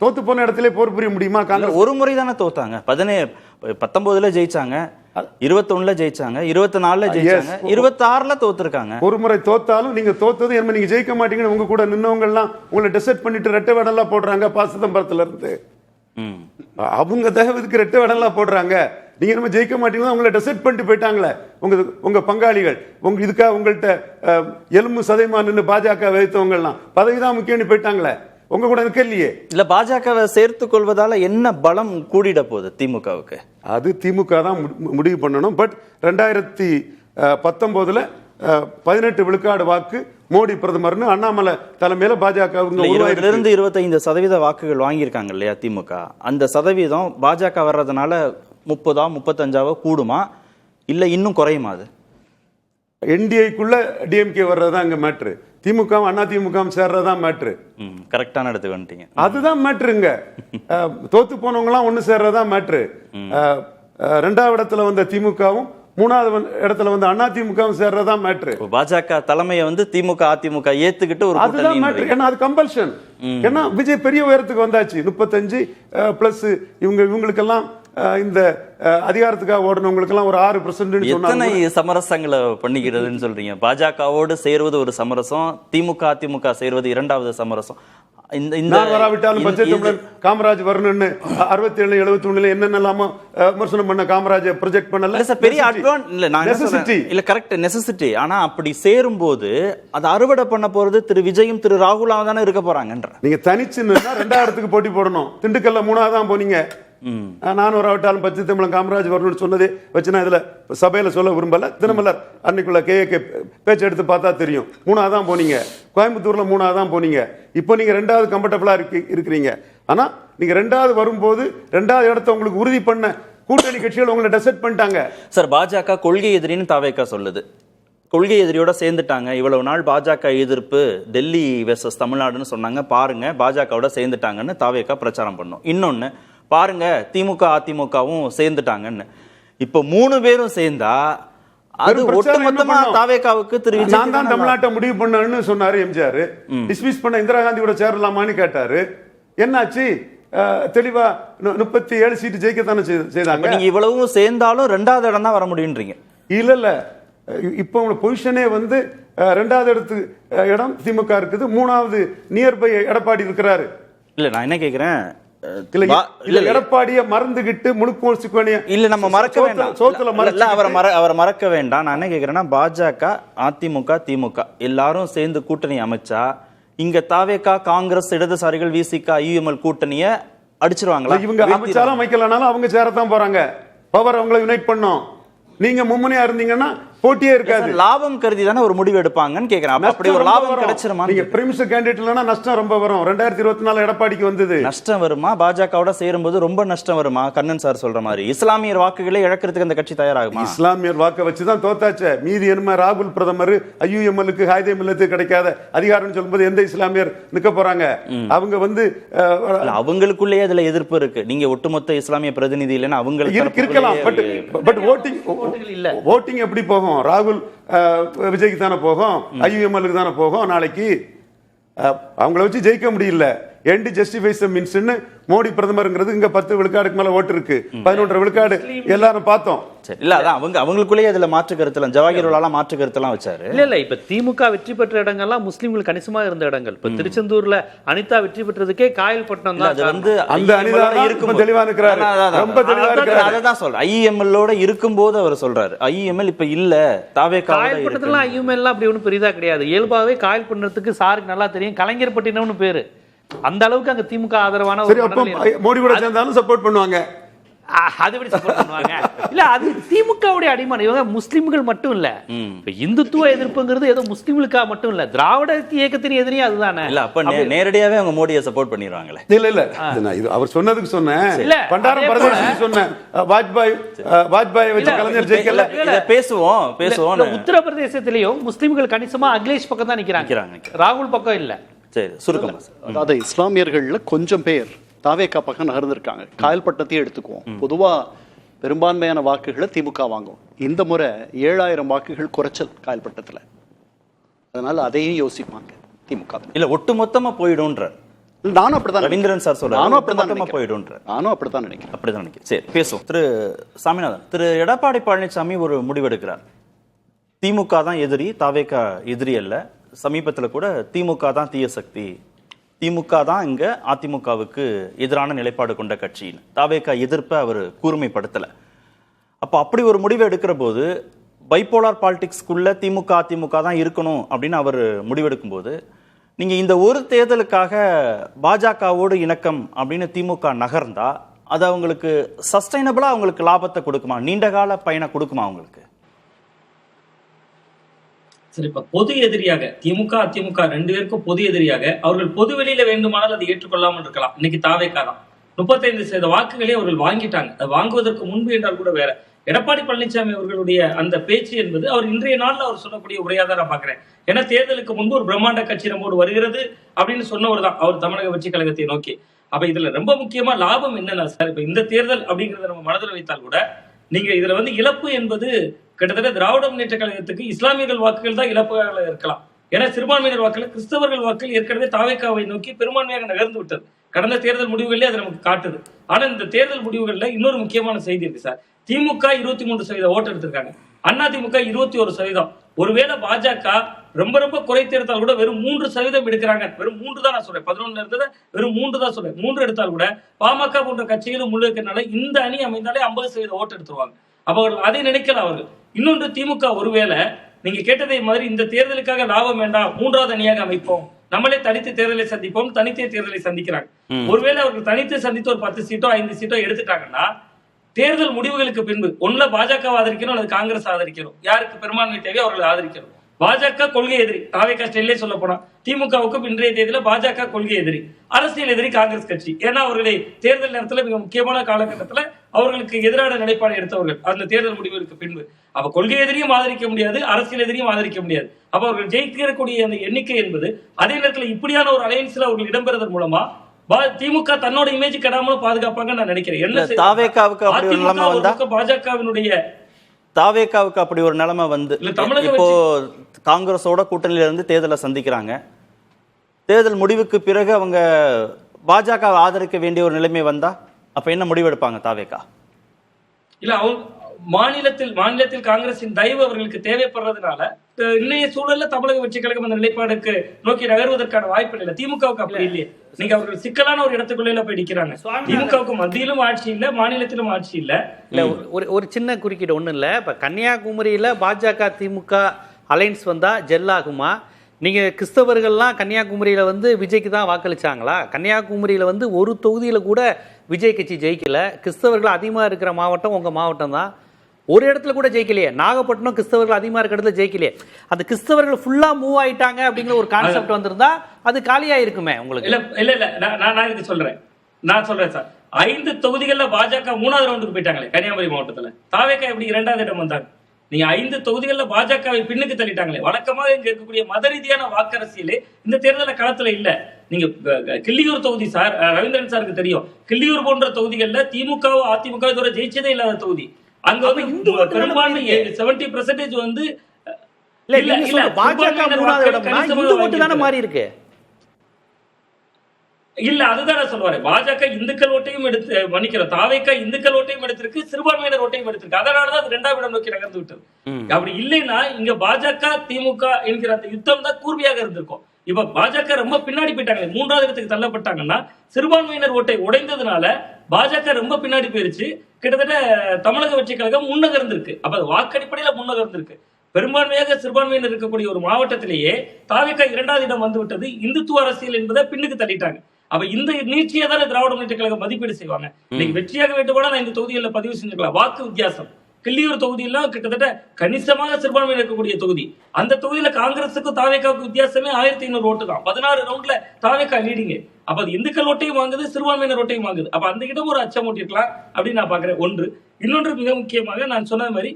தோத்து போன இடத்துல போர் புரிய முடியுமா? காங்கிரஸ் ஒரு முறை தானே தோத்தாங்க. 19 ஜெயிச்சாங்க, 21 ஜெயிச்சாங்க, 24 ஜெயிச்சாங்க, 26 தோத்துருக்காங்க. ஒரு முறை தோத்தாலும் நீங்க தோத்தது என்ன, நீங்க ஜெயிக்க மாட்டீங்கன்னு உங்க கூட நின்னவங்க எல்லாம் உங்களை டெசர்ட் பண்ணிட்டு ரெட்டை வேடெல்லாம் போடுறாங்க. சிதம்பரத்துல இருந்து அவங்க தகவதுக்கு ரெட்டை வேடெல்லாம் போடுறாங்க. நீங்க நம்ம ஜெயிக்க மாட்டீங்கன்னா உங்களை டெசர்ட் பண்ணிட்டு போயிட்டாங்களே உங்க பங்காளிகள். இதுக்காக உங்கள்கிட்ட எலும்பு சதைமா நின்று பாஜக வைத்தவங்க எல்லாம் பதவிதான் முக்கியம்னு போயிட்டாங்களே, உங்க கூட இருக்க இல்லையே. இல்ல பாஜகவை சேர்த்துக் கொள்வதால என்ன பலம் கூடிட போகுது திமுகவுக்கு? அது திமுக தான் முடிவு பண்ணணும். பட் 2019 18 விழுக்காடு வாக்கு மோடி பிரதமர்னு அண்ணாமலை தலைமையில பாஜக 25% வாக்குகள் வாங்கியிருக்காங்க இல்லையா திமுக. அந்த சதவீதம் பாஜக வர்றதுனால 30 35 கூடுமா இல்ல இன்னும் குறையுமா? அது என்டிஏக்குள்ள டிஎம்கே வர்றதா அங்க மேட்ரு, திமுக அண்ணா திமுக சேர்றதா மேட்ரு. கரெக்டான இடத்துக்கு வந்துட்டீங்க. அதுதான் மேட்ருங்க. தோத்து போனவங்க எல்லாம் ஒண்ணு சேர்றதா மேட்ரு. 2வது இடத்துல வந்த திமுகவும் 3வது இடத்துல அண்ணா திமுக சேர்றதா மேட்ரு. பாஜக தலைமையை திமுக அதிமுக ஏத்துக்கிட்டு ஒரு அதுதான் மேட்ரு. ஏன்னா அது கம்பல்ஷன். ஏன்னா விஜய் பெரிய உயரத்துக்கு வந்தாச்சு. 35 பிளஸ் இவங்களுக்கெல்லாம் இந்த அதிகாரத்துக்காக ஓடுனவங்களுக்கு எல்லாம் ஒரு 6% எத்தனை சமரசங்களை பண்ணிக்கிறதுன்னு சொல்றீங்க? பாஜகவோடு சேருவது ஒரு சமரசம், திமுக அதிமுக சேருவது 2வது சமரசம். வராவிட்டாலும் பச்சை தமிழன் காமராஜ் வரணும்னு 67 71 என்னென்னலாமோ விமர்சனம் பண்ண காமராஜ் ப்ரொஜெக்ட் பண்ணல. பெரிய அட்வான்ஸ் இல்ல, நெசசிட்டி இல்ல, கரெக்ட் நெசசிட்டி. ஆனா அப்படி சேரும் போது அது அறுவடை பண்ண போறது திரு விஜயும் திரு ராகுலாவும் தானே இருக்க போறாங்கன்ற. நீங்க தனிச்சு 2வது இடத்துக்கு போட்டி போடணும். திண்டுக்கல்ல 3வது தான் போனீங்க. நான் வராவிட்டாலும் பச்சை தமிழன் காமராஜ் வரணும்னு சொன்னதே வச்சு நான் இதுல சபையில சொல்ல விரும்பல. தினமலர் அன்னைக்குள்ள கேஏகே பேச்சு எடுத்து பார்த்தா தெரியும். 3வது தான் போனீங்க. கோயம்புத்தூர்ல 3வது தான் போனீங்க. இப்போ நீங்க 2வது கம்ஃபர்டபுளா இருக்கிறீங்க. ஆனா நீங்க 2வது வரும்போது 2வது இடத்தை உங்களுக்கு உறுதி பண்ண கூட்டணி கட்சிகள் உங்களை டெசர்ட் பண்ணிட்டாங்க. சார் பாஜக கொள்கை எதிரின்னு தாவேகா சொல்லுது. கொள்கை எதிரியோட சேர்ந்துட்டாங்க. இவ்வளவு நாள் பாஜக எதிர்ப்பு டெல்லி வெர்சஸ் தமிழ்நாடுன்னு சொன்னாங்க, பாருங்க பாஜகவோட சேர்ந்துட்டாங்கன்னு தாவேகா பிரச்சாரம் பண்ணும். இன்னொன்னு பாருங்க திமுக அதிமுகவும் சேர்ந்துட்டாங்கன்னு. இப்ப 3 பேரும் சேர்ந்தா அது ஒட்டுமொத்தமா தாவேகாவுக்கு தெரியும். நான் தான் தமிழ்நாட்டை முடிவு பண்ணணும்னு சொன்னாரு எம்ஜிஆர். டிஸ்மிஸ் பண்ண இந்திரா காந்தியோட சேரலாமான்னு கேட்டாரு. என்னாச்சு? தெளிவா 37 சீட்டு ஜெயிக்கத்தானே செய்தாங்க. நீங்க இவ்வளவும் சேர்ந்தாலும் 2வது இடம் தான் வர முடியுன்றீங்க. இல்ல இப்போ பொசிஷனே 2வது இடம் திமுக இருக்குது, 3வது நியர்பை எடப்பாடி இருக்கிறாரு. இல்ல நான் என்ன கேக்குறேன், எடப்பாடிய மறந்துகிட்டு இல்ல நம்ம மறக்க வேண்டாம், அவரை மறக்க வேண்டாம். நான் என்ன கேக்குறேன்னா பாஜக அதிமுக திமுக எல்லாரும் சேர்ந்து கூட்டணி அமைச்சா இங்க தாவேகா காங்கிரஸ் இடதுசாரிகள் விசிக ஐயுஎம்எல் கூட்டணிய அடிச்சிருவாங்களா? இவங்க அமைச்சாலும் அமைக்கலனாலும் அவங்க சேரத்தான் போறாங்க. பவர் அவங்களை யுனைட் பண்ணும். நீங்க மும்முனையா இருந்தீங்கன்னா போட்டியே இருக்காது. லாபம் கருதி தானே ஒரு முடிவு எடுப்பாங்கன்னு கேக்குறேன். அப்படி ஒரு லாபம் கிடைச்சிருமா? நீங்க பிரைம் மினிஸ்டர் கேண்டிடேட் இல்லனா நஷ்டம் ரொம்ப வரும். 2024 எடப்பாடிக்கு வந்தது. நஷ்டம் வருமா? பாஜகவோட சேரும்போது ரொம்ப நஷ்டம் வருமா? கண்ணன் சார் சொல்ற மாதிரி இஸ்லாமியர் வாக்குகளை இழக்கிறதுக்கு அந்த கட்சி தயாராகுமா? இஸ்லாமியர் வாக்க வச்சு தான் தோத்தாச்சே. மீதி என்ன ராகுல் பிரதமர் ஐயுஎம்எல்க்கு ஹாய்தே மில்லத்து கிடைக்காத அதிகாரம்னு சொல்லும்போது எந்த இஸ்லாமியர் நிக்க போறாங்க? அவங்க அவங்களுக்குள்ளேயே அதுல எதிர்ப்பு இருக்கு. நீங்க ஒட்டுமொத்த இஸ்லாமிய பிரதிநிதி இல்லைன்னா அவங்களுக்கு இருக்கலாம். பட் ஓட்டிங் எப்படி போகும்? ராகுல் விஜய்க்கு தானே போகும், ஐயுஎம்எல்க்கு தானே போகும். நாளைக்கு அவங்கள வச்சு ஜெயிக்க முடியல. எண்ட் ஜஸ்டிஃபைஸ் மீன்ஸ்னு மோடி பிரதமர்ங்கிறது இங்க 10 விழுக்காடுக்கு மேல ஓட்டு இருக்கு, 11 விழுக்காடு எல்லாரும் பார்த்தோம். சரி, இல்ல அதான் அவங்களுக்குள்ளேயே அதுல மாற்று கருத்துலாம் ஜவாஹிருல்லாலாம் மாற்று கருத்தெல்லாம் வச்சாரு. இல்ல இப்ப திமுக வெற்றி பெற்ற இடங்கள்லாம் முஸ்லிம்கள் கணிசமா இருந்த இடங்கள். இப்ப திருச்செந்தூர்ல அனிதா வெற்றி பெற்றதுக்கே காயல்பட்டினம் தான். அது வந்து அந்த அனிதா இருக்கும் தெளிவா இருக்கிறாரு, ரொம்ப தெளிவா இருக்கிறாரு. அததான் சொல்றேன், ஐஎம்எல்லோட இருக்கும்போது அவர் சொல்றாரு. ஐஎம்எல் இப்ப இல்ல, தாவேகா காயல்பட்டத்துல ஐஎம்எல் அப்படி ஒன்றும் பெரிதா கிடையாது. இயல்பாவே காயல்பட்டினத்துக்கு சாருக்கு நல்லா தெரியும், கலைஞர்பட்டினம்னு பேரு. அந்த அளவுக்கு அங்க திமுக ஆதரவான மோடி கூட சேர்ந்தாலும் சப்போர்ட் பண்ணுவாங்க. அது எப்படி சப்போர்ட் பண்ணுவாங்க? இல்ல அது திமுகவுடைய அடிமனை. இவங்க முஸ்லிம்கள் மட்டும் இல்ல, இந்துத்துவ எதிர்ப்புங்கிறது ஏதோ முஸ்லிம்களுக்காக மட்டும் இல்ல, திராவிட இயக்கத்தின் எதிரியும் அதுதானே. இல்ல அப்ப நேரடியாவே அவங்க மோடியை சப்போர்ட் பண்ணிடுவாங்களே. இல்ல இது அவர் சொன்னதுக்கு சொன்னேன், பண்டாரம் பரதேசி சொன்னேன், வாஜ்பாய் வச்சு கலைஞர் ஜெயிக்கல. இத பேசுவோம். உத்தரப்பிரதேசத்திலயும் முஸ்லிம்கள் கணிசமா அகிலேஷ் பக்கம் தான் நிக்கிறாங்க, ராகுல் பக்கம் இல்ல. சரி, சுருக்கம். அதாவது இஸ்லாமியர்கள்ல கொஞ்சம் பேர் தாவேகா பக்கம் நகர்ந்திருக்காங்க. காயல்பட்டத்தையே எடுத்துக்குவோம். பொதுவா பெரும்பான்மையான வாக்குகளை திமுக வாங்கும். இந்த முறை 7000 வாக்குகள் குறைச்சல் காயல்பட்டத்துல. அதனால அதையும் யோசிப்பாங்க திமுக. இல்ல ஒட்டு மொத்தமா போயிடும்ன்ற நானும் அப்படிதான் ரவீந்திரன் சார் சொல்றாரு. நானும் அப்படிதான் போயிடும்ன்ற நானும் அப்படித்தான் நினைக்கிறேன். சரி, பேசுவோம். திரு சாமிநாதன், திரு எடப்பாடி பழனிசாமி ஒரு முடிவெடுக்கிறார். திமுக தான் எதிரி, தாவேகா எதிரி அல்ல. சமீபத்தில் கூட திமுக தான் தீய சக்தி, திமுக தான் இங்க அதிமுகவுக்கு எதிரான நிலைப்பாடு கொண்ட கட்சின்னு தாவேகா எதிர்ப்பை அவர் கூர்மைப்படுத்தல. அப்போ அப்படி ஒரு முடிவை எடுக்கிற போது பைபோலார் பாலிடிக்ஸ்குள்ள திமுக அதிமுக தான் இருக்கணும் அப்படின்னு அவர் முடிவெடுக்கும் போது, நீங்க இந்த ஒரு தேர்தலுக்காக பாஜகவோடு இணக்கம் அப்படின்னு திமுக நகர்ந்தா அது அவங்களுக்கு சஸ்டைனபிளா அவங்களுக்கு லாபத்தை கொடுக்குமா, நீண்டகால பயனை கொடுக்குமா அவங்களுக்கு? சரி, இப்ப பொது எதிரியாக திமுக அதிமுக 2 பேருக்கும் பொது எதிரியாக அவர்கள் பொது வெளியில வேண்டுமானால் அதை ஏற்றுக்கொள்ளாமல் இருக்கலாம். இன்னைக்கு தாவேகா தான் 35% வாக்குகளே அவர்கள் வாங்கிட்டாங்க. அது வாங்குவதற்கு முன்பு என்றால் கூட வேற. எடப்பாடி பழனிசாமி அவர்களுடைய அந்த பேச்சு என்பது அவர் இன்றைய நாள்ல அவர் சொல்லக்கூடிய உரையாதான் நான் பாக்குறேன். ஏன்னா தேர்தலுக்கு முன்பு ஒரு பிரம்மாண்ட கட்சி நம்மோடு வருகிறது அப்படின்னு சொன்னவர் தான் அவர் தமிழக வெற்றி கழகத்தை நோக்கி. அப்ப இதுல ரொம்ப முக்கியமா லாபம் என்னன்னா சார், இப்ப இந்த தேர்தல் அப்படிங்கறத நம்ம மனதில் வைத்தால் கூட நீங்க இதுல இழப்பு என்பது கிட்டத்தட்ட திராவிட முன்னேற்ற கழகத்துக்கு இஸ்லாமியர்கள் வாக்குகள் தான் இழப்புகளாக இருக்கலாம். ஏன்னா சிறுபான்மையினர் வாக்குகள், கிறிஸ்தவர்கள் வாக்குகள் ஏற்கனவே தாவேகாவை நோக்கி பெரும்பான்மையாக நகர்ந்து விட்டது. கடந்த தேர்தல் முடிவுகளே அது நமக்கு காட்டுது. ஆனா இந்த தேர்தல் முடிவுகள்ல இன்னொரு முக்கியமான செய்தி இருக்கு சார். திமுக 23% ஓட்டு எடுத்திருக்காங்க, அதிமுக 21%. ஒருவேளை பாஜக ரொம்ப ரொம்ப குறைத்திருந்தால் கூட வெறும் 3% எடுக்கிறாங்க. வெறும் 3 தான் நான் சொல்றேன், 11 இருந்ததை வெறும் 3 தான் சொல்றேன். 3 எடுத்தால் கூட பாமக போன்ற கட்சிகளும் முன்னெடுக்கிறதுனால இந்த அணி அமைந்தாலே 50% ஓட்டு எடுத்துருவாங்க. அப்ப அவர்கள் அதை நினைக்கல. அவர்கள் இன்னொன்று திமுக ஒருவேளை நீங்க கேட்டதை மாதிரி இந்த தேர்தலுக்காக லாபம் வேண்டாம், 3வது அணியாக அமைப்போம், நம்மளே தனித்து தேர்தலை சந்திப்போம், தனித்தே தேர்தலை சந்திக்கிறாங்க. ஒருவேளை அவர்கள் தனித்து சந்தித்து ஒரு 10 சீட்டோ 5 சீட்டோ எடுத்துட்டாங்கன்னா தேர்தல் முடிவுகளுக்கு பின்பு ஒண்ணுல பாஜக ஆதரிக்கணும் அல்லது காங்கிரஸ் ஆதரிக்கணும். யாருக்கு பெரும்பான்மை தேவையோ அவர்களை ஆதரிக்கணும். பாஜக கொள்கை எதிரி, தாவேகா ஸ்டைலே சொல்ல போனா திமுகவுக்கும் இன்றைய தேதியில பாஜக கொள்கை எதிரி, அரசியல் எதிரி காங்கிரஸ் கட்சி. ஏன்னா அவர்களை தேர்தல் நேரத்துல மிக முக்கியமான காலகட்டத்துல அவர்களுக்கு எதிரான நிலைப்பாடு எடுத்தவர்கள் அந்த தேர்தல் முடிவுகளுக்கு பின்பு. அப்ப கொள்கை எதிரியும் ஆதரிக்க முடியாது, அரசியல் எதிரியும் ஆதரிக்க முடியாது. அப்ப அவர்கள் ஜெயிக்கக்கூடிய அந்த எண்ணிக்கை என்பது அதே நேரத்தில் இப்படியான ஒரு அலையன்ஸ்ல அவர்கள் இடம்பெறுவதன் மூலமா திமுக தன்னோட இமேஜ் கெடாமலும் பாதுகாப்பாங்க நான் நினைக்கிறேன். என்ன தாவேகாவுக்கு அப்படி ஒரு நிலைமை வந்தா, பாஜகவினுடைய தாவேகாவுக்கு அப்படி ஒரு நிலைமை வந்து இப்போ காங்கிரஸோட கூட்டணியில இருந்து தேர்தலை சந்திக்கிறாங்க. தேர்தல் முடிவுக்கு பிறகு அவங்க பாஜக ஆதரிக்க வேண்டிய ஒரு நிலைமை வந்தா அப்ப என்ன முடிவெடுப்பாங்க தாவேகா? இல்ல அவங்க மாநிலத்தில் காங்கிரசின் தயவு அவர்களுக்கு தேவைப்படுறதுனால இன்னைய சூழல்ல தமிழக வெற்றி கழகம் அந்த நிலைப்பாடுக்கு நோக்கி நகர்வதற்கான வாய்ப்பு இல்லை. திமுகவுக்கு அப்படி இல்லையே. நீங்க அவர்கள் சிக்கலான ஒரு இடத்துக்குள்ள போய் நிக்கிறாங்க. திமுகவுக்கு மத்தியிலும் ஆட்சி இல்ல, மாநிலத்திலும் ஆட்சி இல்ல. இல்ல ஒரு சின்ன குறுக்கீடு ஒண்ணு இல்ல. இப்ப கன்னியாகுமரியில பாஜக திமுக அலைன்ஸ் வந்தா ஜெல்லாகுமா? நீங்க கிறிஸ்தவர்கள்லாம் கன்னியாகுமரியில விஜய்க்கு தான் வாக்களிச்சாங்களா? கன்னியாகுமரியில ஒரு தொகுதியில கூட விஜய் கட்சி ஜெயிக்கல. கிறிஸ்தவர்கள் அதிகமா இருக்கிற மாவட்டம் உங்க மாவட்டம் தான். ஒரு இடத்துல கூட ஜெயிக்கலையே. நாகப்பட்டினம் கிறிஸ்தவர்கள் அதிகமா இருக்கிற இடத்துல ஜெயிக்கலையே. அந்த கிறிஸ்தவர்கள் ஃபுல்லா மூவ் ஆயிட்டாங்க அப்படிங்கிற ஒரு கான்செப்ட் வந்திருந்தா அது காலியா இருக்குமே உங்களுக்கு. இல்ல நான் இது சொல்றேன். சார் 5 தொகுதிகள்ல பாஜக 3வது ரவுண்டுக்கு போயிட்டாங்களே கன்னியாகுமரி மாவட்டத்துல. தாவேகா எப்படி 2வது இடம் வந்தாங்க? நீங்க 5 தொகுதிகள்ல பாஜகவை பின்னுக்கு தள்ளிட்டாங்களே. வழக்கமாக இங்க இருக்கக்கூடிய மத ரீதியான வாக்கரசியலே இந்த தேர்தல களத்துல இல்ல. நீங்க கிள்ளியூர் தொகுதி சார், ரவீந்திரன் சாருக்கு தெரியும். கிள்ளியூர் போன்ற தொகுதிகள்ல திமுக அதிமுக இதுவரை ஜெயிச்சதே இல்லாத தொகுதி. அங்க பெரும்பான்மை 70% பாஜக 3வது இடம் மாறி இருக்கு. இல்ல அதுதான் நான் சொல்லுவாரு. பாஜக இந்துக்கள் ஓட்டையும் எடுத்து மன்னிக்கிற தாவேக்கா இந்துக்கள் ஓட்டையும் எடுத்திருக்கு, சிறுபான்மையினர் ஓட்டையும் எடுத்திருக்கு. அதனாலதான் அது 2ஆம் இடம் நோக்கி நகர்ந்து விட்டது. அப்படி இல்லைன்னா இங்க பாஜக திமுக என்கிற அந்த யுத்தம் தான் கூர்மையாக இருந்திருக்கும். இப்ப பாஜக ரொம்ப பின்னாடி போயிட்டாங்க, 3ஆவது இடத்துக்கு தள்ளப்பட்டாங்கன்னா சிறுபான்மையினர் ஓட்டை உடைந்ததுனால பாஜக ரொம்ப பின்னாடி போயிருச்சு. கிட்டத்தட்ட தமிழக வெற்றி கழகம் முன்னகர்ந்திருக்கு. அப்ப அது வாக்கடிப்படையில முன்னகர்ந்திருக்கு. பெரும்பான்மையாக சிறுபான்மையினர் இருக்கக்கூடிய ஒரு மாவட்டத்திலேயே தாவேக்கா 2ஆவது இடம் வந்து விட்டது. இந்துத்துவ அரசியல் என்பதை பின்னுக்கு தள்ளிட்டாங்க. அப்ப இந்த நீட்சியை தானே திராவிட முன்னேற்ற கழகம் மதிப்பீடு செய்வாங்க. இன்னைக்கு வெற்றியாக வேண்டுமானா நான் இந்த தொகுதிகளில் பதிவு செஞ்சுக்கலாம். வாக்கு வித்தியாசம் கிள்ளியூர் தொகுதியெல்லாம் கிட்டத்தட்ட கணிசமாக சிறுபான்மையினர் இருக்கக்கூடிய தொகுதி. அந்த தொகுதியில காங்கிரஸுக்கும் தாவேக்காவுக்கு வித்தியாசமே 1500 ஓட்டு தான். 16 ரவுண்ட்ல தாவேக்கா லீடிங். அப்ப அது இந்துக்கள் ஓட்டையும் வாங்குது, சிறுபான்மையினர் ஓட்டையும் வாங்குது. அப்ப அந்த இடம் ஒரு அச்சம் ஓட்டிருக்கலாம் அப்படின்னு நான் பாக்குறேன். ஒன்று. இன்னொன்று மிக முக்கியமாக நான் சொன்னது மாதிரி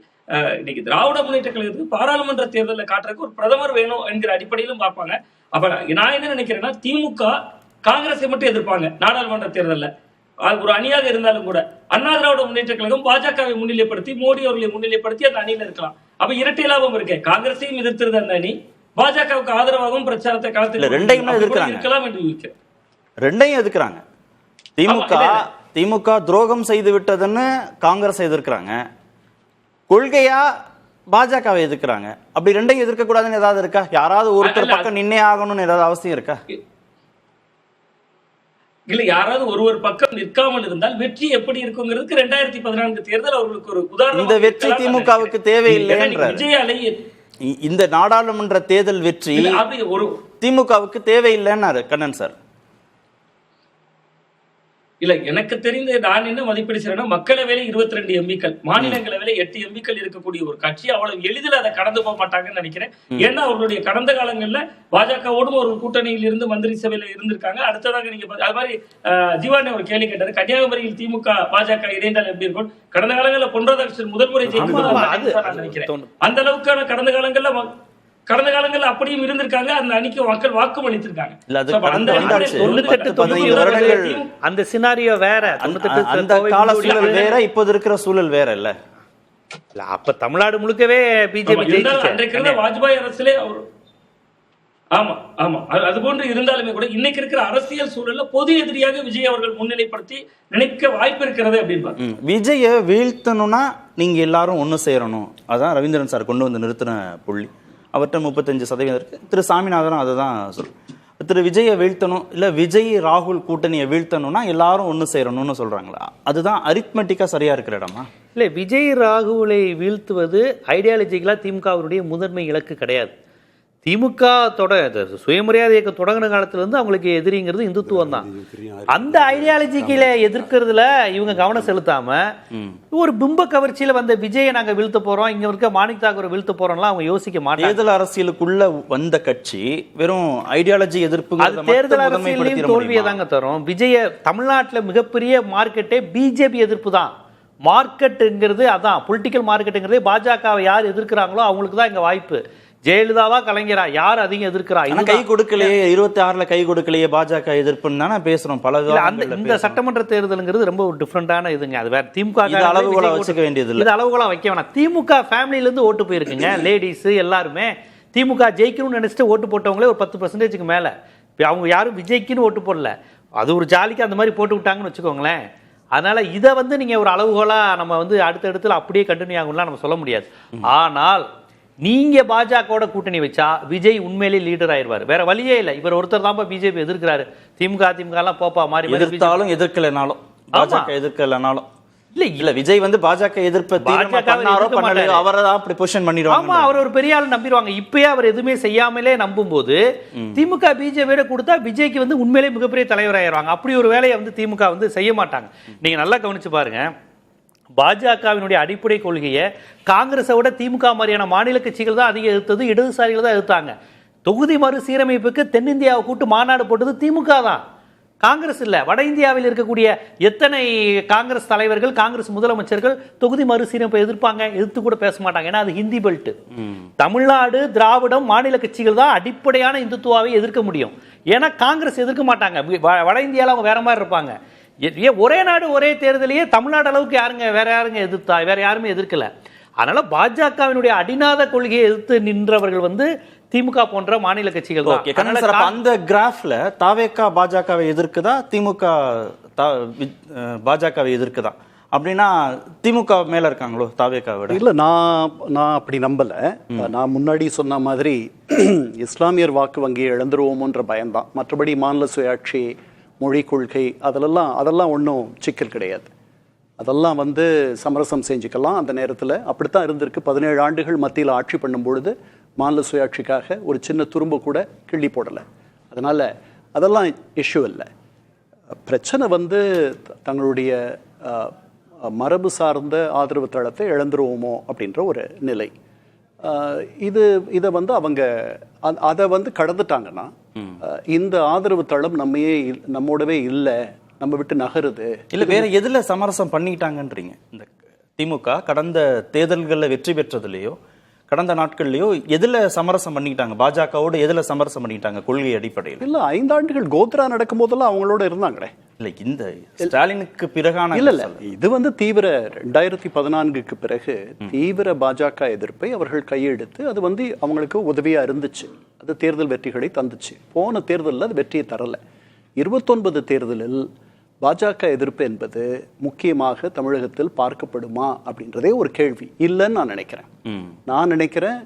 இன்னைக்கு திராவிட முன்னேற்ற கழகத்துக்கு பாராளுமன்ற தேர்தலில் காட்டுறதுக்கு ஒரு பிரதமர் வேணும் என்கிற அடிப்படையிலும் பார்ப்பாங்க. அப்ப நான் என்ன நினைக்கிறேன்னா, திமுக காங்கிரஸை மட்டும் எதிர்ப்பாங்க நாடாளுமன்ற தேர்தலில். ஒரு அணியாக இருந்தாலும் கூட அண்ணா திராவிட முன்னேற்ற கழகம் பாஜகவை முன்னிலைப்படுத்தி மோடி அவர்களை முன்னிலைப்படுத்தி அந்த அணியில இருக்கலாம். அப்ப இரட்டை லாபம் இருக்கு. காங்கிரஸையும் எதிர்த்திருந்த அந்த அணி பாஜகவுக்கு ஆதரவாகவும் பிரச்சாரத்தை களத்தில் இருக்கலாம் என்று யூகிக்கிறேன். ரெண்டையும் எதிர்க்கிறாங்க. திமுக துரோகம் செய்து விட்டதுன்னு காங்கிரஸ் எதிர்க்கிறாங்க, கொள்கையா பாஜகவை எதிர்க்கிறாங்க. அப்படி ரெண்டையும் எதிர்க்க கூடாதுன்னு ஏதாவது இருக்கா? யாராவது ஒருத்தர் பக்கம் நின்னே ஆகணும்னு ஏதாவது அவசியம் இருக்கா? இல்ல, யாராவது ஒருவர் பக்கம் நிற்காமல் இருந்தால் வெற்றி எப்படி இருக்குங்கிறதுக்கு 2014 தேர்தல் அவர்களுக்கு ஒரு உதாரணம். இந்த வெற்றி திமுகவுக்கு தேவையில்லை என்ற இந்த நாடாளுமன்ற தேர்தல் வெற்றி ஒரு திமுகவுக்கு தேவையில்லைன்னாரு கண்ணன் சார். இல்ல, எனக்கு தெரிந்த நான் என்ன மதிப்பீடு செய்யறேன்னா, மக்களவையில 22 எம்பிக்கள், மாநிலங்களவையில 8 எம்பிக்கள் இருக்கக்கூடிய ஒரு கட்சி அவ்வளவு எளிதில் அதை கடந்து போக மாட்டாங்கன்னு நினைக்கிறேன். ஏன்னா அவர்களுடைய கடந்த காலங்கள்ல பாஜகவோடும் ஒரு கூட்டணியில் இருந்து மந்திரி சபையில இருந்திருக்காங்க. அடுத்ததாக நீங்க அது மாதிரி ஜீவானே ஒரு கேள்வி கேட்டாரு, கன்னியாகுமரியில் திமுக பாஜக இணைந்தால் எப்படி இருக்கும்? கடந்த காலங்களில் பொன் ராதாகிருஷ்ணன் முதல் முறை ஜெயித்து நினைக்கிறேன். அந்த அளவுக்கான கடந்த காலங்கள்ல அப்படியும் இருந்திருக்காங்க. அந்த அணிக்கு மக்கள் வாக்கு அளித்திருக்காங்க. அந்த சினாரியோ வேற, அந்த கால சூழல் வேற, இப்போது இருக்கிற சூழல் வேற இல்ல. அப்ப தமிழ்நாடு முழுக்கவே பிஜேபி வாஜ்பாய் அரசிலே அவர் ஆமா ஆமா அது போன்று இருந்தாலுமே கூட இன்னைக்கு இருக்கிற அரசியல் சூழல்ல பொது எதிரியாக விஜய் அவர்கள் முன்னிலைப்படுத்தி நினைக்க வாய்ப்பு இருக்கிறது அப்படின்னு. விஜய வீழ்த்தணும்னா நீங்க எல்லாரும் ஒண்ணு சேரணும். அதான் ரவீந்திரன் சார் கொண்டு வந்து நிறுத்தின புள்ளி. அவர்கிட்ட 35% இருக்கு. திரு சாமிநாதனும் அதை தான் சொல்றேன். திரு விஜயை வீழ்த்தணும், இல்ல விஜய் ராகுல் கூட்டணியை வீழ்த்தணும்னா எல்லாரும் ஒண்ணு சேரணும்னு சொல்றாங்களா? அதுதான் அரித்மெட்டிக்கா சரியா இருக்கிற இடமா? இல்ல, விஜய் ராகுலை வீழ்த்துவது ஐடியாலஜிக்கலா திமுகவுடைய முதன்மை இலக்கு கிடையாது. திமுக சுயமரியாதை இயக்கம் தொடங்கின காலத்துல இருந்து அவங்களுக்கு எதிரிங்கிறது இந்துத்துவம் தான். அந்த ஐடியாலஜிக்கில எதிர்க்கிறதுல இவங்க கவனம் செலுத்தாம ஒரு பிம்ப கவர்ச்சியில வந்த விஜயை நாங்க வீழ்த்த போறோம், இங்க இருக்க மாணிக் தாக்கூரை வீழ்த்த போறோம்லாம் அவங்க யோசிக்க மாட்டாங்க. தேர்தல் அரசியலுக்குள்ள வந்த கட்சி வெறும் ஐடியாலஜி எதிர்ப்பு, தேர்தல் அரசியலையும் தோல்வியை தாங்க தரும். விஜய தமிழ்நாட்டுல மிகப்பெரிய மார்க்கெட்டே பிஜேபி எதிர்ப்பு தான். மார்க்கெட்டுங்கிறது அதான், பொலிட்டிக்கல் மார்க்கெட்டுங்கிறது பாஜகவை யார் எதிர்க்கிறாங்களோ அவங்களுக்கு தான் இங்க வாய்ப்பு. ஜெயலலிதாவா கலைஞரா யார் அதிகம் எதிர்க்கிறா? கை கொடுக்கலையே, 26ல கை கொடுக்கலையே பாஜக எதிர்ப்புன்னு தானே பேசுறோம். பல இந்த சட்டமன்ற தேர்தலுங்கிறது ரொம்ப ஒரு டிஃபரெண்டான இதுங்க. அது வேற. திமுக அளவுகோலா வச்சுக்க வேண்டியது இல்லை, இது அளவுகோலா வைக்க வேணாம். திமுக ஃபேமிலில இருந்து ஓட்டு போயிருக்குங்க. லேடிஸ் எல்லாருமே திமுக ஜெயிக்கணும்னு நினைச்சிட்டு ஓட்டு போட்டவங்களே ஒரு 10% மேல. அவங்க யாரும் விஜய்க்குன்னு ஓட்டு போடல, அது ஒரு ஜாலிக்கு அந்த மாதிரி போட்டு விட்டாங்கன்னு வச்சுக்கோங்களேன். அதனால இதை நீங்க ஒரு அளவுகோலா நம்ம அடுத்த அப்படியே கண்டினியூ ஆகும்லாம் நம்ம சொல்ல முடியாது. ஆனால் நீங்க பாஜகவோட கூட்டணி வச்சா விஜய் உண்மையிலேயே லீடர் ஆயிருவார். வேற வழியே இல்லை. இவர் ஒருத்தர் தான் பிஜேபி எதிர்க்கிறாரு. திமுக எல்லாம் போப்பா மாறி எதிர்த்தாலும் எதிர்க்கலனாலும் பாஜக எதிர்க்கலனாலும் இல்ல விஜய் பாஜக எதிர்ப்பு அவரை தான் அப்படி பொசிஷன் பண்ணிடுவாங்க. ஆமா, அவர் ஒரு பெரிய ஆள் நம்பிடுவாங்க. இப்பயே அவர் எதுவுமே செய்யாமலே நம்பும் போது திமுக பிஜேபியோட கொடுத்தா விஜய்க்கு உண்மையிலேயே மிகப்பெரிய தலைவர் ஆயிடுவாங்க. அப்படி ஒரு வேலையை திமுக செய்ய மாட்டாங்க. நீங்க நல்லா கவனிச்சு பாருங்க. பாஜகவினுடைய அடிப்படை கொள்கையை காங்கிரஸை விட திமுக மாதிரியான மாநில கட்சிகள் தான் அதிகம் எதிர்த்தது, இடதுசாரிகள் தான் எதிர்த்தாங்க. தொகுதி மறுசீரமைப்புக்கு தென்னிந்தியாவை கூட்டு மாநாடு போட்டது திமுக தான், காங்கிரஸ் இல்ல. வட இந்தியாவில் இருக்கக்கூடிய எத்தனை காங்கிரஸ் தலைவர்கள், காங்கிரஸ் முதலமைச்சர்கள் தொகுதி மறுசீரமைப்பை எதிர்ப்பாங்க? எதிர்த்து கூட பேச மாட்டாங்க. ஏன்னா அது ஹிந்தி பெல்ட். தமிழ்நாடு திராவிடம் மாநில கட்சிகள் தான் அடிப்படையான இந்துத்துவாவை எதிர்க்க முடியும். ஏன்னா காங்கிரஸ் எதிர்க்க மாட்டாங்க. வட இந்தியாவில் அவங்க வேற மாதிரி இருப்பாங்க. ஒரே நாடு ஒரே தேர்தலையே தமிழ்நாடு அளவுக்கு வேற யாருங்க எதிர்த்தா? வேற யாருமே எதிர்க்கல. அதனால பாஜகவினுடைய அடிநாத கொள்கையை எதிர்த்து நின்றவர்கள் வந்து திமுக போன்ற மாநில கட்சிகள் தான். ஓகே கண்ணன் சார், அப்ப அந்த கிராஃப்ல தாவேகா பாஜகவை எதிர்க்குதா, திமுக பாஜகவை எதிர்க்குதா? அப்படின்னா திமுக மேல இருக்காங்களோ தாவேகாவை விட? இல்ல, நான் அப்படி நம்பல. நான் முன்னாடி சொன்ன மாதிரி இஸ்லாமியர் வாக்கு வங்கியை இழந்துருவோமோன்ற பயம்தான். மற்றபடி மாநில சுயாட்சி, மொழி கொள்கை அதெல்லாம் ஒன்றும் சிக்கல் கிடையாது. அதெல்லாம் வந்து சமரசம் செஞ்சுக்கலாம். அந்த நேரத்தில் அப்படித்தான் இருந்திருக்கு. 17 ஆண்டுகள் மத்தியில் ஆட்சி பண்ணும் பொழுது மாநில சுயாட்சிக்காக ஒரு சின்ன துரும்பு கூட கிள்ளி போடலை. அதனால் அதெல்லாம் இஷ்யூ இல்லை. பிரச்சனை வந்து தங்களுடைய மரபு சார்ந்த ஆதரவு தளத்தை இழந்துருவோமோ அப்படின்ற ஒரு நிலை. இதை வந்து அவங்க அதை வந்து கடந்துட்டாங்கன்னா இந்த ஆதரவு தளம் நம்மோடவே இல்லை, நம்ம விட்டு நகருது. இல்ல வேற எதுல சமரசம் பண்ணிட்டாங்கன்றீங்க? இந்த திமுக கடந்த தேர்தல்களில் வெற்றி பெற்றதுலயோ கடந்த நாட்கள்லயோ எதுல சமரசம் பண்ணிக்கிட்டாங்க? பாஜகவோட எதுல சமரசம் பண்ணிக்கிட்டாங்க கொள்கை அடிப்படையில்? இல்ல, 5 ஆண்டுகள் கோத்ரா நடக்கும் போதெல்லாம் அவங்களோட இருந்தாங்களே. இல்ல இந்த ஸ்டாலினுக்கு பிறகான இல்ல இது வந்து தீவிர 2014க்கு பிறகு தீவிர பாஜக எதிர்ப்பை அவர்கள் கையெடுத்து அது வந்து அவங்களுக்கு உதவியா இருந்துச்சு. அது தேர்தல் வெற்றிகளை தந்துச்சு. போன தேர்தலில் அது வெற்றியை தரல. 29 தேர்தலில் பாஜக எதிர்ப்பு என்பது முக்கியமாக தமிழகத்தில் பார்க்கப்படுமா அப்படின்றதே ஒரு கேள்வி. இல்லைன்னு நான் நினைக்கிறேன். நான் நினைக்கிறேன்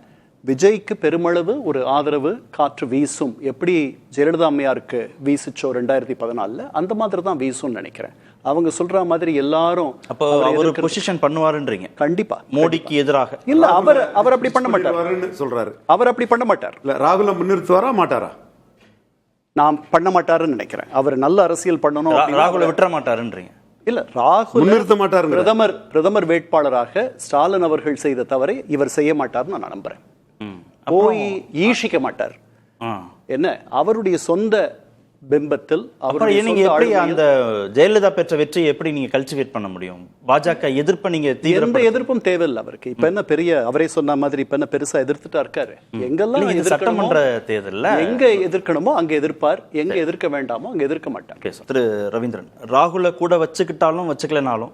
விஜய்க்கு பெருமளவு ஒரு ஆதரவு காற்று வீசும். எப்படி ஜெயலலிதா அம்மையாருக்கு வீசுச்சோ 2014 அந்த மாதிரி தான் வீசும்னு நினைக்கிறேன். அவங்க சொல்ற மாதிரி எல்லாரும் அப்போ அவர் பொசிஷன் பண்ணுவாருன்றீங்க? கண்டிப்பா. மோடிக்கு எதிராக இல்ல, அவர் அப்படி பண்ண மாட்டார் சொல்றாரு. அவர் அப்படி பண்ண மாட்டார். இல்ல, ராகுல முன்னிறுத்துவாரா மாட்டாரா? நான் பண்ண மாட்டாருன்னு நினைக்கிறேன். அவர் நல்ல அரசியல் பண்ணணும். ராகுல விட்டுற மாட்டாருன்றீங்க? இல்ல, ராகுல் முன்னிறுத்த மாட்டாரு. பிரதமர் வேட்பாளராக ஸ்டாலின் அவர்கள் செய்த தவறை இவர் செய்ய மாட்டார்னு நான் நம்புறேன். போய் ஈஷிக்க மாட்டார். என்ன அவருடைய சொந்த பிம்பத்தில் நீங்க எப்படி அந்த ஜெயலலிதா பெற்ற வெற்றியை எப்படி நீங்க கல்டிவேட் பண்ண முடியும்? பாஜக எதிர்ப்பை நீங்க எந்த எதிர்ப்பும் தேவையில்லை அவருக்கு. இப்ப என்ன பெரிய அவரே சொன்ன மாதிரி இப்ப என்ன பெருசா எதிர்த்துட்டா இருக்காரு? எங்கெல்லாம் சட்டமன்ற தேர்தல்ல எங்க எதிர்க்கணுமோ அங்க எதிர்ப்பார், எங்க எதிர்க்க வேண்டாமோ அங்க எதிர்க்க மாட்டார். திரு ரவீந்திரன், ராகுல கூட வச்சுக்கிட்டாலும் வச்சுக்கலனாலும்,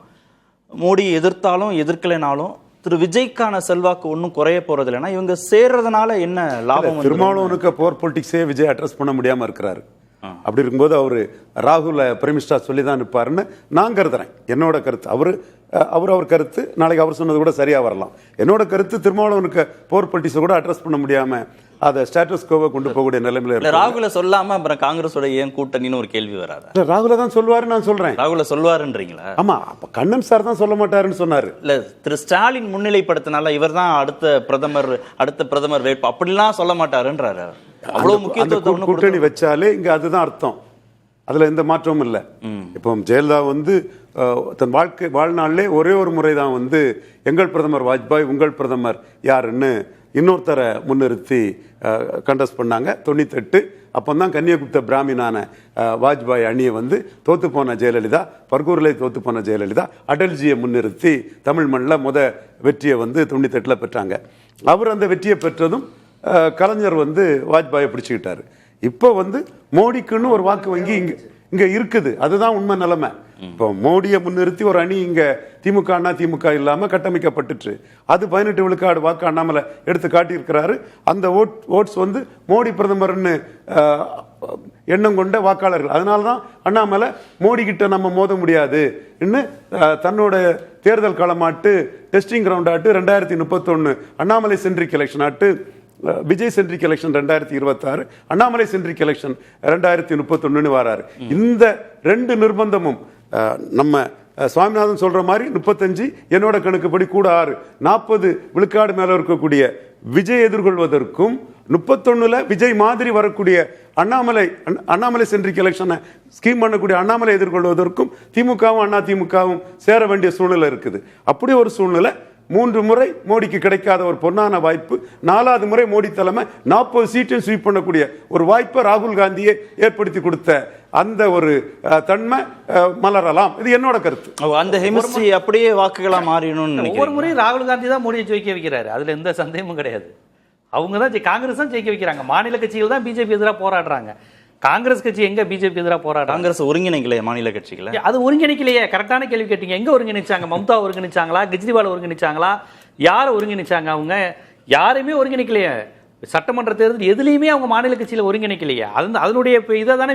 மோடியை எதிர்த்தாலும் எதிர்க்கலைனாலும் திரு விஜய்க்கான செல்வாக்கு ஒன்றும் குறைய போறது இல்லைன்னா இவங்க சேர்றதுனால என்ன லாபம்? திருமாவளவனுக்கு போர் பொலிட்டிக்ஸே விஜய் அட்ரஸ் பண்ண முடியாம இருக்கிறாரு. அப்படி இருக்கும்போது அவரு ராகுல பிரைமினிஸ்டரா சொல்லி தான் நிற்பாருன்னு நான் கருதுறேன். என்னோட கருத்து. அவர் கருத்து நாளைக்கு அவர் சொன்னது கூட சரியா வரலாம். என்னோட கருத்து திருமாவளவனுக்கு போர் பொலிட்டிக்ஸை கூட அட்ரஸ் பண்ண முடியாம அதை ஸ்டேட்டஸ் கோவை கொண்டு போகக்கூடிய நிலைமையில இருக்கு. ராகுல சொல்லாம அப்புறம் காங்கிரஸோட ஏன் கூட்டணின்னு ஒரு கேள்வி வராது? ராகுல தான் சொல்லுவாரு, நான் சொல்றேன். ராகுல சொல்லுவாருன்றீங்களா? ஆமா, அப்ப கண்ணன் சார் தான் சொல்ல மாட்டாருன்னு சொன்னாரு. இல்ல, திரு ஸ்டாலின் முன்னிலைப்படுத்தினால இவர் தான் அடுத்த பிரதமர் வேட்பு அப்படிலாம் சொல்ல மாட்டாருன்றாரு. அவ்வளவு முக்கியத்துவம் கூட்டணி வச்சாலே இங்க அதுதான் அர்த்தம். அதுல எந்த மாற்றமும் இல்லை. இப்போ ஜெயலலிதா வந்து தன் வாழ்நாளிலே ஒரே ஒரு முறை தான் வந்து எங்கள் பிரதமர் வாஜ்பாய், உங்கள் பிரதமர் யாருன்னு இன்னொருத்தரை முன்னிறுத்தி கண்டஸ்ட் பண்ணாங்க 98. அப்போதான் கன்னியகுப்த பிராமினான வாஜ்பாய் அணியை வந்து தோத்து போன ஜெயலலிதா, பர்கூரில் தோத்து போன ஜெயலலிதா அடல்ஜியை முன்னிறுத்தி தமிழ் மண்ணில் வெற்றியை வந்து 98 பெற்றாங்க. அவர் அந்த வெற்றியை பெற்றதும் கலைஞர் வந்து வாஜ்பாயை பிடிச்சுக்கிட்டாரு. இப்போ வந்து மோடிக்குன்னு ஒரு வாக்கு வங்கி இங்க இருக்குது. அதுதான் உண்மை நிலைமை. இப்போ மோடியை முன்னிறுத்தி ஒரு அணி இங்க திமுக இல்லாம கட்டமைக்கப்பட்டுச்சு. அது 18 விழுக்காடு வாக்கு அண்ணாமலை எடுத்து காட்டியிருக்கிறாரு. அந்த ஓட்ஸ் வந்து மோடி பிரதமர்னு எண்ணம் கொண்ட வாக்காளர்கள். அதனாலதான் அண்ணாமலை மோடி கிட்ட நம்ம மோத முடியாது தன்னோட தேர்தல் களமாட்டு டெஸ்டிங் கிரவுண்ட் ஆட்டு 2031 அண்ணாமலை சென்ட்ரிக் எலெக்ஷன் ஆட்டு Vijay centric election 2026, Annamalai centric election 2031 வராரு. இந்த 2 நிர்பந்தமும் நம்ம சுவாமிநாதன் சொல்ற மாதிரி 35 என்னோட கணக்குப்படி கூட 6 40 விழுக்காடு மேல இருக்கக்கூடிய விஜய் எதிர்கொள்வதற்கும் 31 விஜய் மாதிரி வரக்கூடிய அண்ணாமலை சென்ட்ரிக் எலெக்ஷனை ஸ்கீம் பண்ணக்கூடிய அண்ணாமலை எதிர்கொள்வதற்கும் திமுகவும் அண்ணா திமுகவும் சேர வேண்டிய சூழ்நிலை இருக்குது. அப்படி ஒரு சூழ்நிலை 3 முறை மோடிக்கு கிடைக்காத ஒரு பொன்னான வாய்ப்பு. 4வது முறை மோடி தலைமை 40 சீட்டையும் ஸ்வீப் பண்ணக்கூடிய ஒரு வாய்ப்பை ராகுல் காந்தியை ஏற்படுத்தி கொடுத்த அந்த ஒரு தன்மை மலரலாம். இது என்னோட கருத்து. அந்த ஹெமிஸ்ட்ரி அப்படியே வாக்குகளா மாறிடணும். ஒவ்வொரு முறையும் ராகுல் காந்தி தான் மோடியை ஜெயிக்க வைக்கிறாரு. அதுல எந்த சந்தேகமும் கிடையாது. அவங்க தான் காங்கிரஸ் தான் ஜெயிக்க வைக்கிறாங்க. மாநில கட்சிகள் தான் பிஜேபி எதிராக போராடுறாங்க. காங்கிரஸ் கட்சி எங்க பிஜேபி எதிராக போராடுறாங்க? காங்கிரஸ் ஒருங்கிணைக்கலையே மாநில கட்சிகளை? அது ஒருங்கிணைக்கலையே. கரெக்டான கேள்வி கேட்டீங்க. எங்க ஒருங்கிணைச்சாங்க? மம்தா ஒருங்கிணைச்சாங்களா? கெஜ்ரிவால் ஒருங்கிணைச்சாங்களா? யாரை ஒருங்கிணைச்சாங்க? அவங்க யாரையுமே ஒருங்கிணைக்கலையே. சட்டமன்ற தேர்தல் எதுலையுமே அவங்க மாநில கட்சியில ஒருங்கிணைக்கலையே. அதனுடைய இதை தானே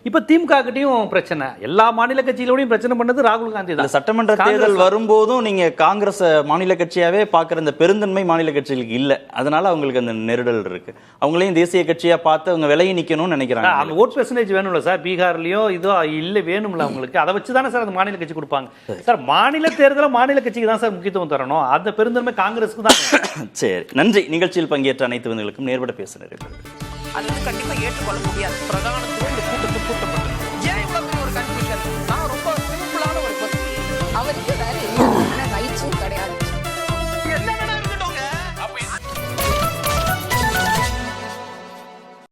இப்ப திமுக கிட்டையும் பிரச்சனை. எல்லா மாநில கட்சியிலோடையும் பிரச்சனை பண்ணது ராகுல் காந்தி தான். சட்டமன்ற தேர்தல் வரும்போதும் நீங்க காங்கிரஸ் மாநில கட்சியாவே பாக்குற இந்த பெருந்தன்மை மாநில கட்சிகளுக்கு இல்ல. அதனால அவங்களுக்கு அந்த நெருடல் இருக்கு. அவங்களையும் தேசிய கட்சியா பார்த்து அவங்க விலகி நிக்கணும்னு நினைக்கிறாங்க. அந்த ஓட் பெர்சன்டேஜ் வேணும்ல சார்? பீகார்லயோ இதோ இல்ல வேணும்ல அவங்களுக்கு. அதை வச்சு தானே சார் அந்த மாநில கட்சி கொடுப்பாங்க சார். மாநில தேர்தல மாநில கட்சிக்கு தான் சார் முக்கியத்துவம் தரணும். அந்த பெருந்தன்மை காங்கிரஸுக்கு தான். சரி, நன்றி. நிகழ்ச்சியில் பங்கேற்ற அனைத்து நேர்பட பேசினர். அது வந்து கண்டிப்பா ஏற்றுக்கொள்ள முடியாது. பிரதானத்துவம் இந்த கூட்டத்துக்கு கூட்டப்பட்டது. ஏன் இவ்வளவு பெரிய ஒரு கன்ஃபியூஷன்? நான் ரொம்ப சிம்பிளான ஒரு அவருக்கு